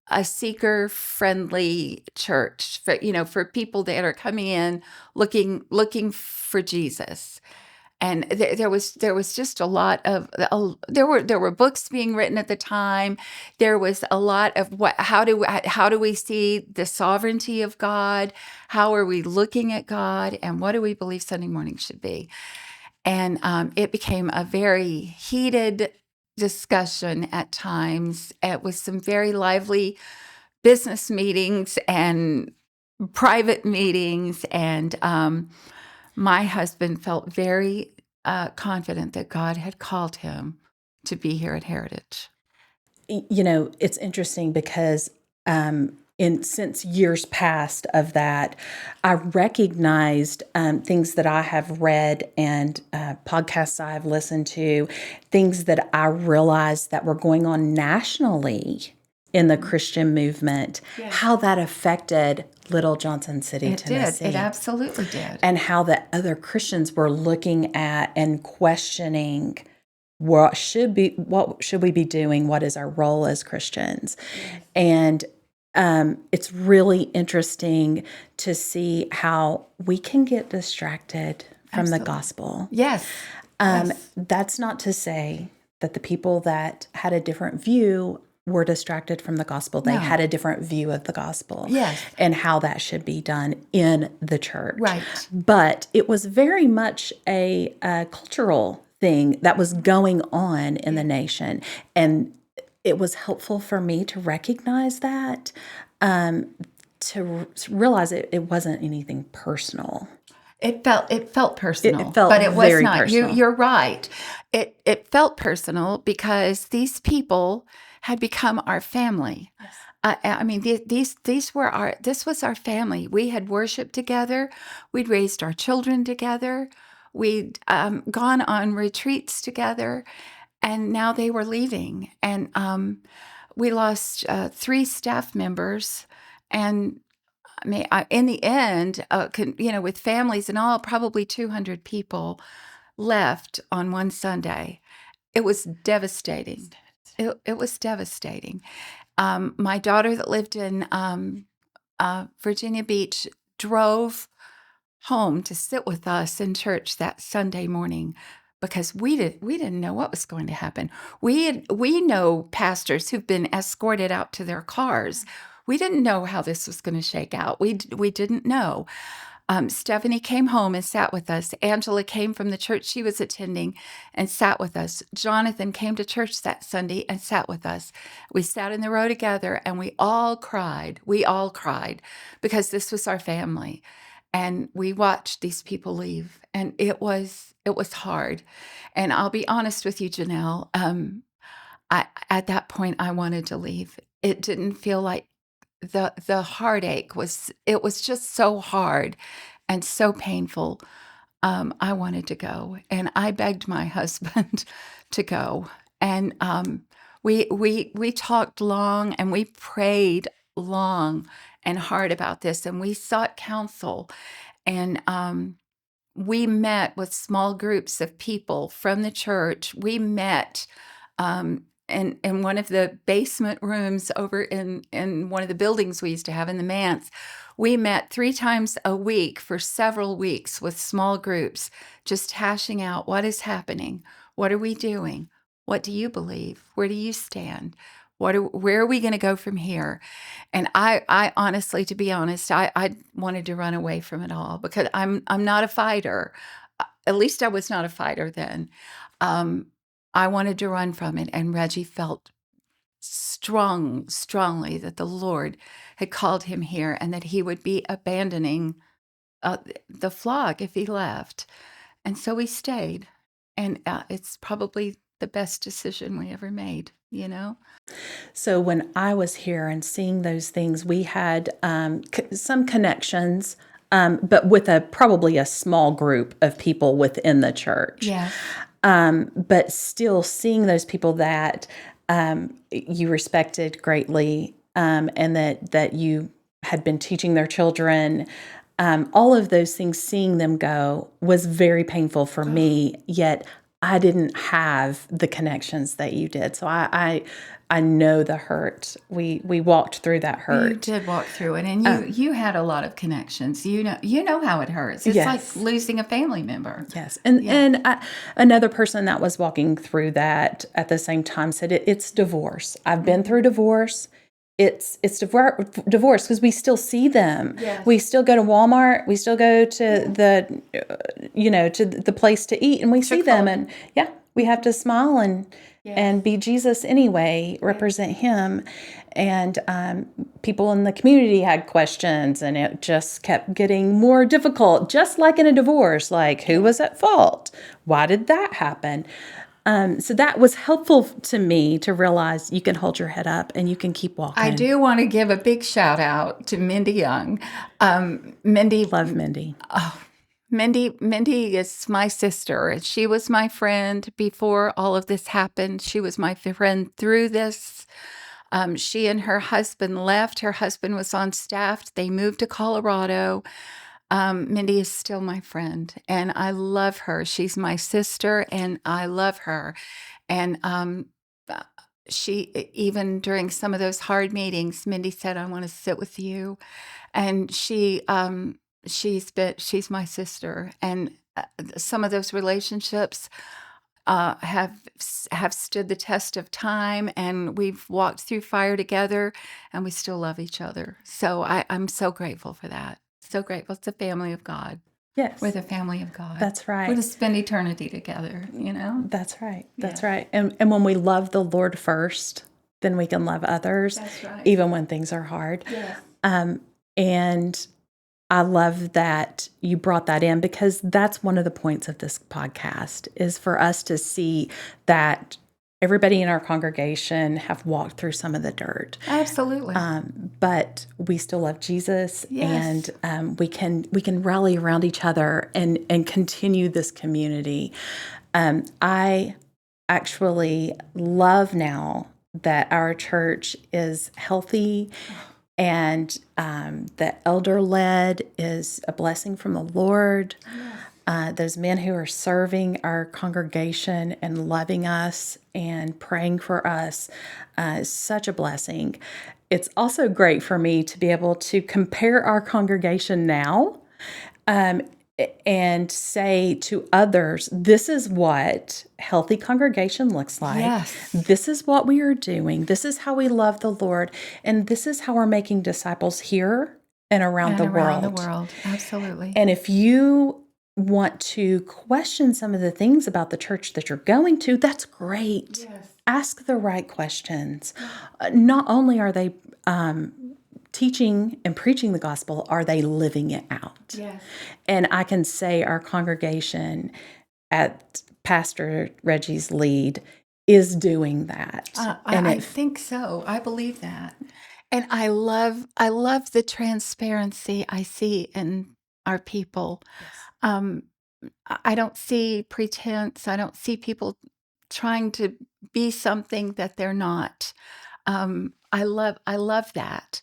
a seeker-friendly church for people that are coming in looking for Jesus. And there was just a lot of there were books being written at the time. There was a lot of how do we see the sovereignty of God? How are we looking at God? And what do we believe Sunday morning should be? And it became a very heated discussion at times. It was some very lively business meetings and private meetings. And my husband felt very confident that God had called him to be here at Heritage. It's interesting because since years past of that, I recognized things that I have read and podcasts I've listened to, things that I realized that were going on nationally in the Christian movement, Yes. how that affected Little Johnson City, It Tennessee. did. It absolutely did. And how the other Christians were looking at and questioning what should we be doing? What is our role as Christians? Yes. And it's really interesting to see how we can get distracted from the Absolutely. gospel. Yes. Yes. That's not to say that the people that had a different view were distracted from the gospel. They No. had a different view of the gospel. Yes. And how that should be done in the church. Right. But it was very much a cultural thing that was going on in the nation. And it was helpful for me to recognize that, to realize it wasn't anything personal. It felt personal, It felt but it was very not. personal. You're right. It felt personal because these people had become our family. Yes. I mean, these were our. This was our family. We had worshipped together. We'd raised our children together. We'd gone on retreats together, and now they were leaving. And we lost 3 staff members, and I mean, in the end, with families and all, probably 200 people left on one Sunday. It was devastating. It was devastating. My daughter that lived in Virginia Beach drove home to sit with us in church that Sunday morning because we didn't know what was going to happen. We know pastors who've been escorted out to their cars. We didn't know how this was going to shake out. We didn't know. Stephanie came home and sat with us. Angela came from the church she was attending and sat with us. Jonathan came to church that Sunday and sat with us. We sat in the row together and we all cried. We all cried because this was our family. And we watched these people leave, and it was hard. And I'll be honest with you, Janelle. At that point, I wanted to leave. It didn't feel like the heartache was just so hard and so painful. I wanted to go, and I begged my husband to go. And we talked long, and we prayed long and hard about this, and we sought counsel, and we met with small groups of people from the church. We met in one of the basement rooms over in one of the buildings we used to have in the manse. We met 3 times a week for several weeks with small groups, just hashing out what is happening. What are we doing? What do you believe? Where do you stand? Where are we going to go from here? And I honestly, to be honest, I wanted to run away from it all because I'm not a fighter. At least I was not a fighter then. I wanted to run from it, and Reggie felt strongly that the Lord had called him here and that he would be abandoning the flock if he left. And so we stayed, and it's probably the best decision we ever made, you know? So when I was here and seeing those things, we had some connections, but with probably a small group of people within the church. Yes. But still seeing those people that you respected greatly, and that you had been teaching their children, all of those things, seeing them go was very painful for me. Yet I didn't have the connections that you did, so I know the hurt. We walked through that hurt. You did walk through it, and you had a lot of connections. You know how it hurts. It's Yes. like losing a family member. Yes, and another person that was walking through that at the same time said it's divorce. I've been through divorce. It's divorce because we still see them. Yes. We still go to Walmart. We still go to the to the place to eat, and we see them, and we have to smile and be Jesus anyway, represent Him. And people in the community had questions, and it just kept getting more difficult, just like in a divorce. Like, who was at fault? Why did that happen? So that was helpful to me to realize you can hold your head up and you can keep walking. I do want to give a big shout out to Mindy Young. Mindy, Love Mindy. Mindy is my sister. She was my friend before all of this happened. She was my friend through this. She and her husband left. Her husband was on staff. They moved to Colorado. Mindy is still my friend, and I love her. She's my sister, and I love her. And she, even during some of those hard meetings, Mindy said, "I want to sit with you," and she's my sister. And some of those relationships have stood the test of time, and we've walked through fire together, and we still love each other. So I'm so grateful for that. So grateful. It's a family of God. Yes. We're the family of God. That's right. We're to spend eternity together, That's right. That's Yeah. right. And when we love the Lord first, then we can love others, That's right. even when things are hard. Yes. And I love that you brought that in, because that's one of the points of this podcast, is for us to see that everybody in our congregation have walked through some of the dirt. Absolutely. But we still love Jesus, Yes. and we can rally around each other and continue this community. I actually love now that our church is healthy, and the elder led is a blessing from the Lord. Those men who are serving our congregation and loving us and praying for us is such a blessing. It's also great for me to be able to compare our congregation now, um, and say to others, this is what healthy congregation looks like. Yes. This is what we are doing. This is how we love the Lord. And this is how we're making disciples here and around the Around world. the world. Absolutely. And if you want to question some of the things about the church that you're going to, that's great. Yes. Ask the right questions. Not only are they teaching and preaching the gospel, are they living it out? Yes. And I can say our congregation at Pastor Reggie's lead is doing that. And I think so. I believe that. And I love the transparency I see in our people. Um, I don't see pretense. I don't see people trying to be something that they're not. I love that,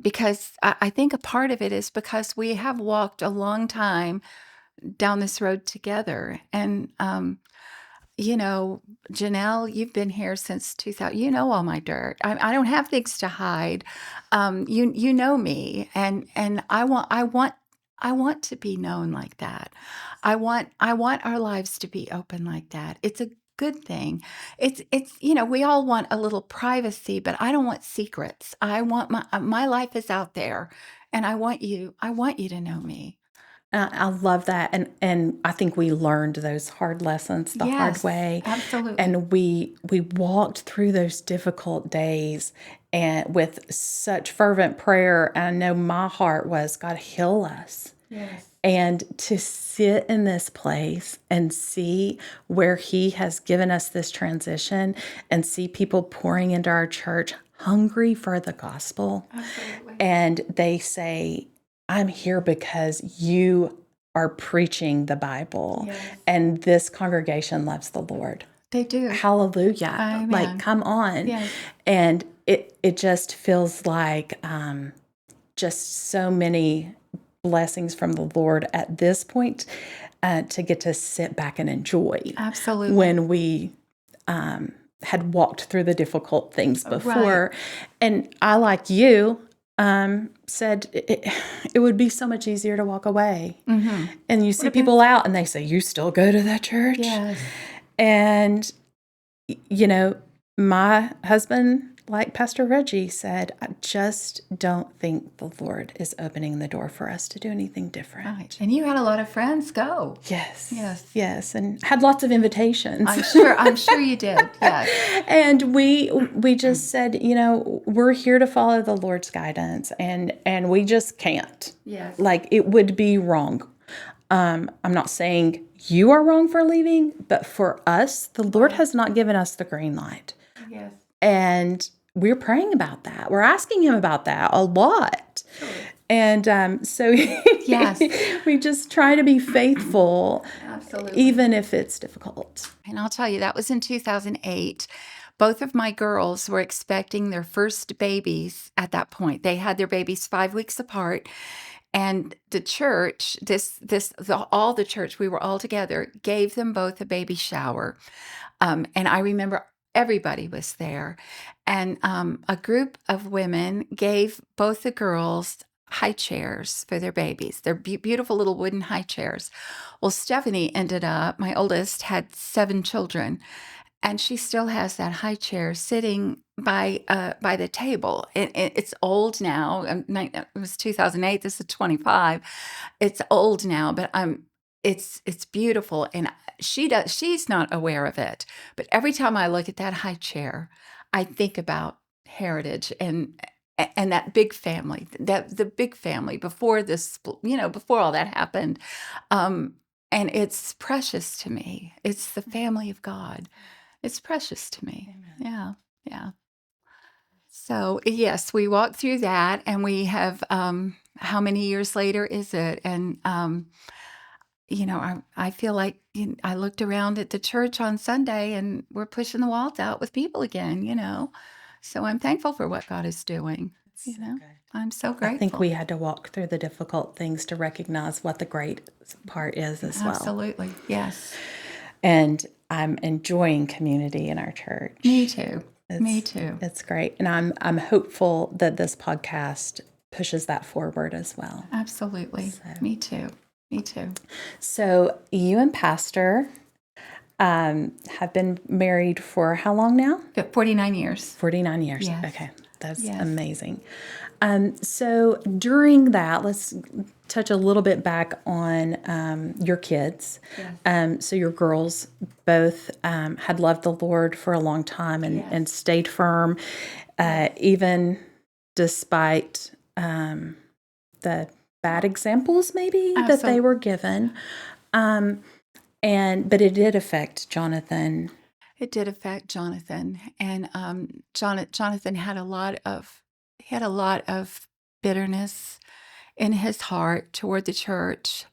because I think a part of it is because we have walked a long time down this road together. And Janelle, you've been here since 2000. You know all my dirt. I don't have things to hide. You know me, and I want to be known like that. I want our lives to be open like that. It's a good thing. It's we all want a little privacy, but I don't want secrets. I want my life is out there, and I want you to know me. I love that. And I think we learned those hard lessons the hard Yes, way. absolutely. And we walked through those difficult days and with such fervent prayer. And I know my heart was, God, heal us. Yes. And to sit in this place and see where He has given us this transition, and see people pouring into our church hungry for the gospel. Absolutely. And they say, I'm here because you are preaching the Bible, Yes. and this congregation loves the Lord. They do. Hallelujah. Amen. Like, come on. Yes. And it just feels like just so many blessings from the Lord at this point, to get to sit back and enjoy Absolutely. when we had walked through the difficult things before. And I, like you, said it would be so much easier to walk away. Mm-hmm. And you see people out and they say, you still go to that church? Yes. And, my husband, like Pastor Reggie said, I just don't think the Lord is opening the door for us to do anything different. Right. And you had a lot of friends go. Yes. Yes. Yes. And had lots of invitations. I'm sure you did. Yes. And we just said, we're here to follow the Lord's guidance, and we just can't. Yes. Like, it would be wrong. I'm not saying you are wrong for leaving, but for us, the Lord has not given us the green light. Yes. And we're praying about that. We're asking Him about that a lot. Sure. And so Yes. we just try to be faithful, Absolutely. even if it's difficult. And I'll tell you, that was in 2008. Both of my girls were expecting their first babies at that point. They had their babies 5 weeks apart. And the church, all the church, we were all together, gave them both a baby shower. And I remember everybody was there. And a group of women gave both the girls high chairs for their babies. They're beautiful little wooden high chairs. Well, Stephanie ended up, my oldest, had 7 children. And she still has that high chair sitting by the table. It's old now. It was 2008. This is 25. It's old now, but it's beautiful. And she's not aware of it. But every time I look at that high chair, I think about heritage, and and that big family, that the big family before this, before all that happened. And it's precious to me. It's the family of God. It's precious to me. Amen. Yeah. Yeah. So, yes, we walked through that, and we have, how many years later is it? And, I feel like I looked around at the church on Sunday, and we're pushing the walls out with people again. So I'm thankful for what God is doing. That's so good. I'm so I think grateful. we had to walk through the difficult things to recognize what the great part is as well. Absolutely. Yes. And I'm enjoying community in our church. Me too. It's, Me too. It's great. And I'm hopeful that this podcast pushes that forward as well. Absolutely. Me too. Me too. So you and Pastor have been married for how long now? 49 years. 49 years. Yes. Okay. That's Yes. amazing. So during that, let's touch a little bit back on your kids. Yes. So your girls both had loved the Lord for a long time and stayed firm, even despite the bad examples maybe that they were given. But it did affect Jonathan. It did affect Jonathan, and Jonathan had a lot of bitterness in his heart toward the church.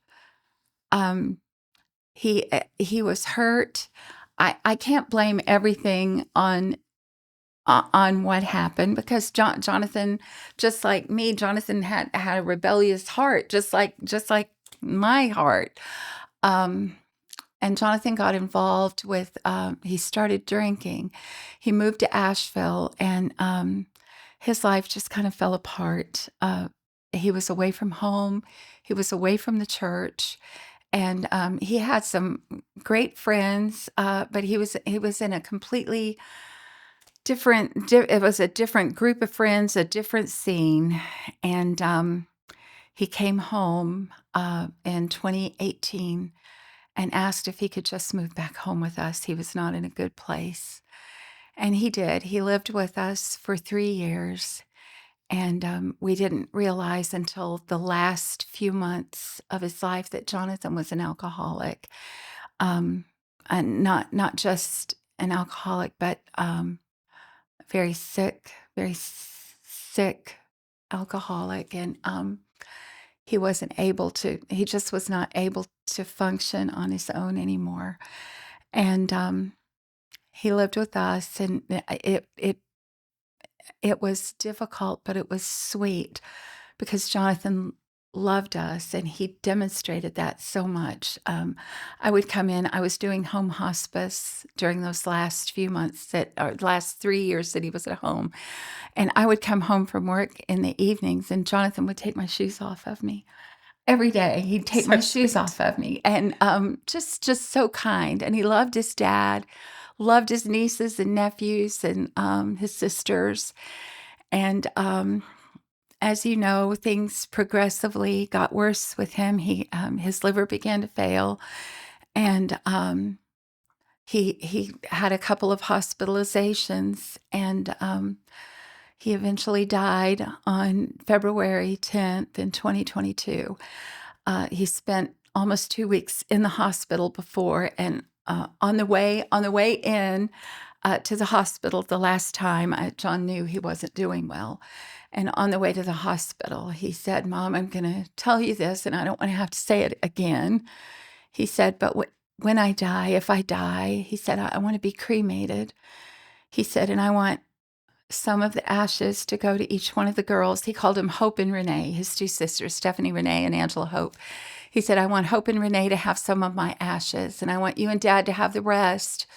He was hurt. I can't blame everything on what happened, because Jonathan, just like me, Jonathan had a rebellious heart, just like my heart. And Jonathan got involved with, he started drinking. He moved to Asheville, and his life just kind of fell apart. He was away from home. He was away from the church. And he had some great friends, but he was in a completely it was a different group of friends, a different scene. And he came home in 2018 and asked if he could just move back home with us. He was not in a good place. And he did. He lived with us for 3 years. And we didn't realize until the last few months of his life that Jonathan was an alcoholic. And not just an alcoholic, but very sick alcoholic. And he just was not able to function on his own anymore. And he lived with us, and it was difficult, but it was sweet, because Jonathan loved us, and he demonstrated that so much. I would come in. I was doing home hospice during those last few months or last 3 years that he was at home. And I would come home from work in the evenings, and Jonathan would take my shoes off of me. Every day he'd take my shoes off of me, and just so kind. And he loved his dad, loved his nieces and nephews, and his sisters. And as you know, things progressively got worse with him. His liver began to fail, and he had a couple of hospitalizations, and he eventually died on February 10th in 2022. He spent almost 2 weeks in the hospital before, and on the way in to the hospital the last time, John knew he wasn't doing well. And on the way to the hospital, he said, "Mom, I'm going to tell you this, and I don't want to have to say it again." He said, "But when I die, if I die," he said, I want to be cremated." He said, "And I want some of the ashes to go to each one of the girls." He called them Hope and Renee, his 2 sisters, Stephanie Renee and Angela Hope. He said, "I want Hope and Renee to have some of my ashes, and I want you and Dad to have the rest.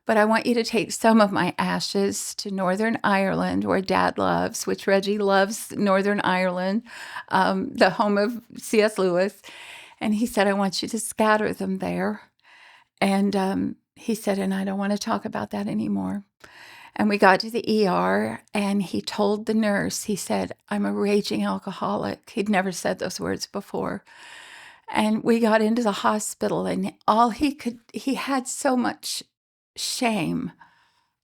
But I want you to take some of my ashes to Northern Ireland, where Dad loves," which Reggie loves Northern Ireland, the home of C.S. Lewis. And he said, "I want you to scatter them there." And he said, "And I don't want to talk about that anymore." And we got to the ER, and he told the nurse, he said, "I'm a raging alcoholic." He'd never said those words before. And we got into the hospital, and he had so much shame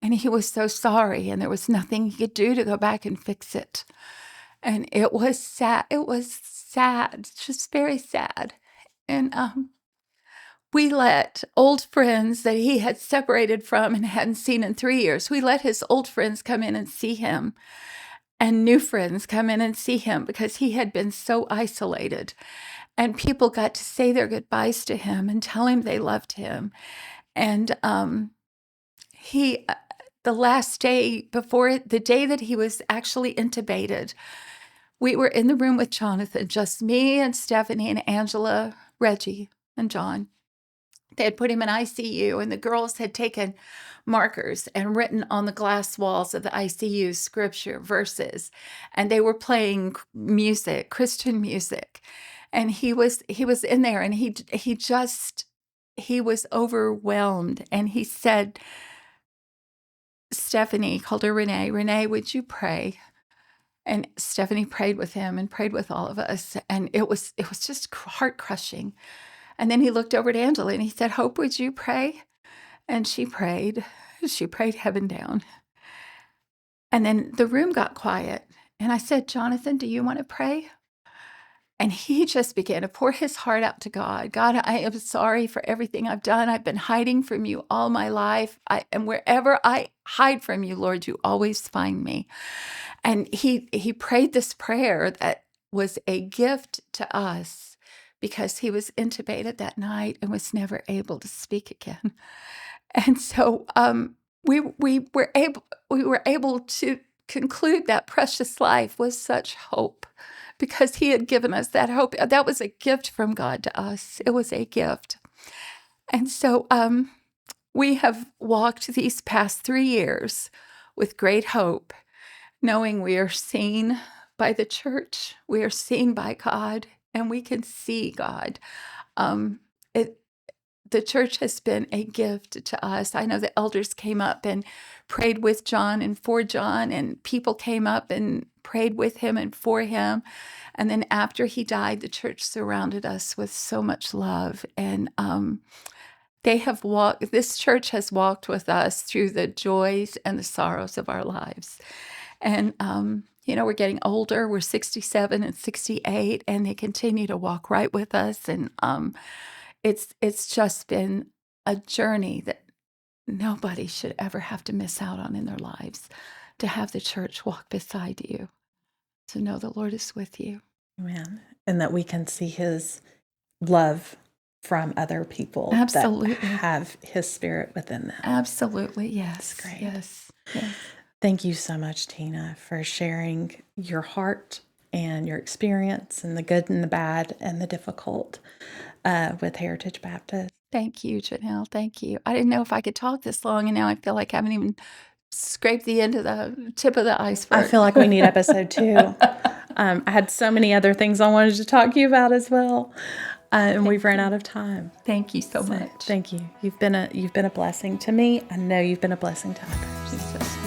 And he was so sorry, and there was nothing he could do to go back and fix it. And it was sad. It was sad, just very sad. And we let old friends that he had separated from and hadn't seen in 3 years, we let his old friends come in and see him, and new friends come in and see him because he had been so isolated. And people got to say their goodbyes to him and tell him they loved him. And he, the last day before the day that he was actually intubated, we were in the room with Jonathan, just me and Stephanie and Angela, Reggie, and John. They had put him in ICU, and the girls had taken markers and written on the glass walls of the ICU scripture verses, and they were playing music, Christian music. And he was in there, and he was overwhelmed. And he said, Stephanie called her Renee, would you pray? And Stephanie prayed with him and prayed with all of us. And it was just heart crushing. And then he looked over to Angela and he said, Hope, would you pray? And she prayed. She prayed heaven down. And then the room got quiet. And I said, Jonathan, do you want to pray? And he just began to pour his heart out to God. God, I am sorry for everything I've done. I've been hiding from you all my life. And wherever I hide from you, Lord, you always find me. And he prayed this prayer that was a gift to us because he was intubated that night and was never able to speak again. And so we were able to conclude that precious life with such hope because he had given us that hope. That was a gift from God to us. It was a gift. And so we have walked these past 3 years with great hope, knowing we are seen by the church, we are seen by God, and we can see God. The church has been a gift to us. I know the elders came up and prayed with John and for John, and people came up and prayed with him and for him. And then after he died, the church surrounded us with so much love. And this church has walked with us through the joys and the sorrows of our lives. And, we're getting older. We're 67 and 68, and they continue to walk right with us. And it's just been a journey that nobody should ever have to miss out on in their lives, to have the church walk beside you, to know the Lord is with you. Amen. And that we can see his love from other people Absolutely. that have his spirit within them. Absolutely, yes. That's great. Yes. Thank you so much, Teana, for sharing your heart and your experience and the good and the bad and the difficult with Heritage Baptist. Thank you, Janelle. Thank you. I didn't know if I could talk this long, and now I feel like I haven't even scraped the end of the tip of the iceberg. I feel like we need episode 2. I had so many other things I wanted to talk to you about as well, and we've run out of time. Thank you so much. Thank you. You've been a blessing to me. I know you've been a blessing to others.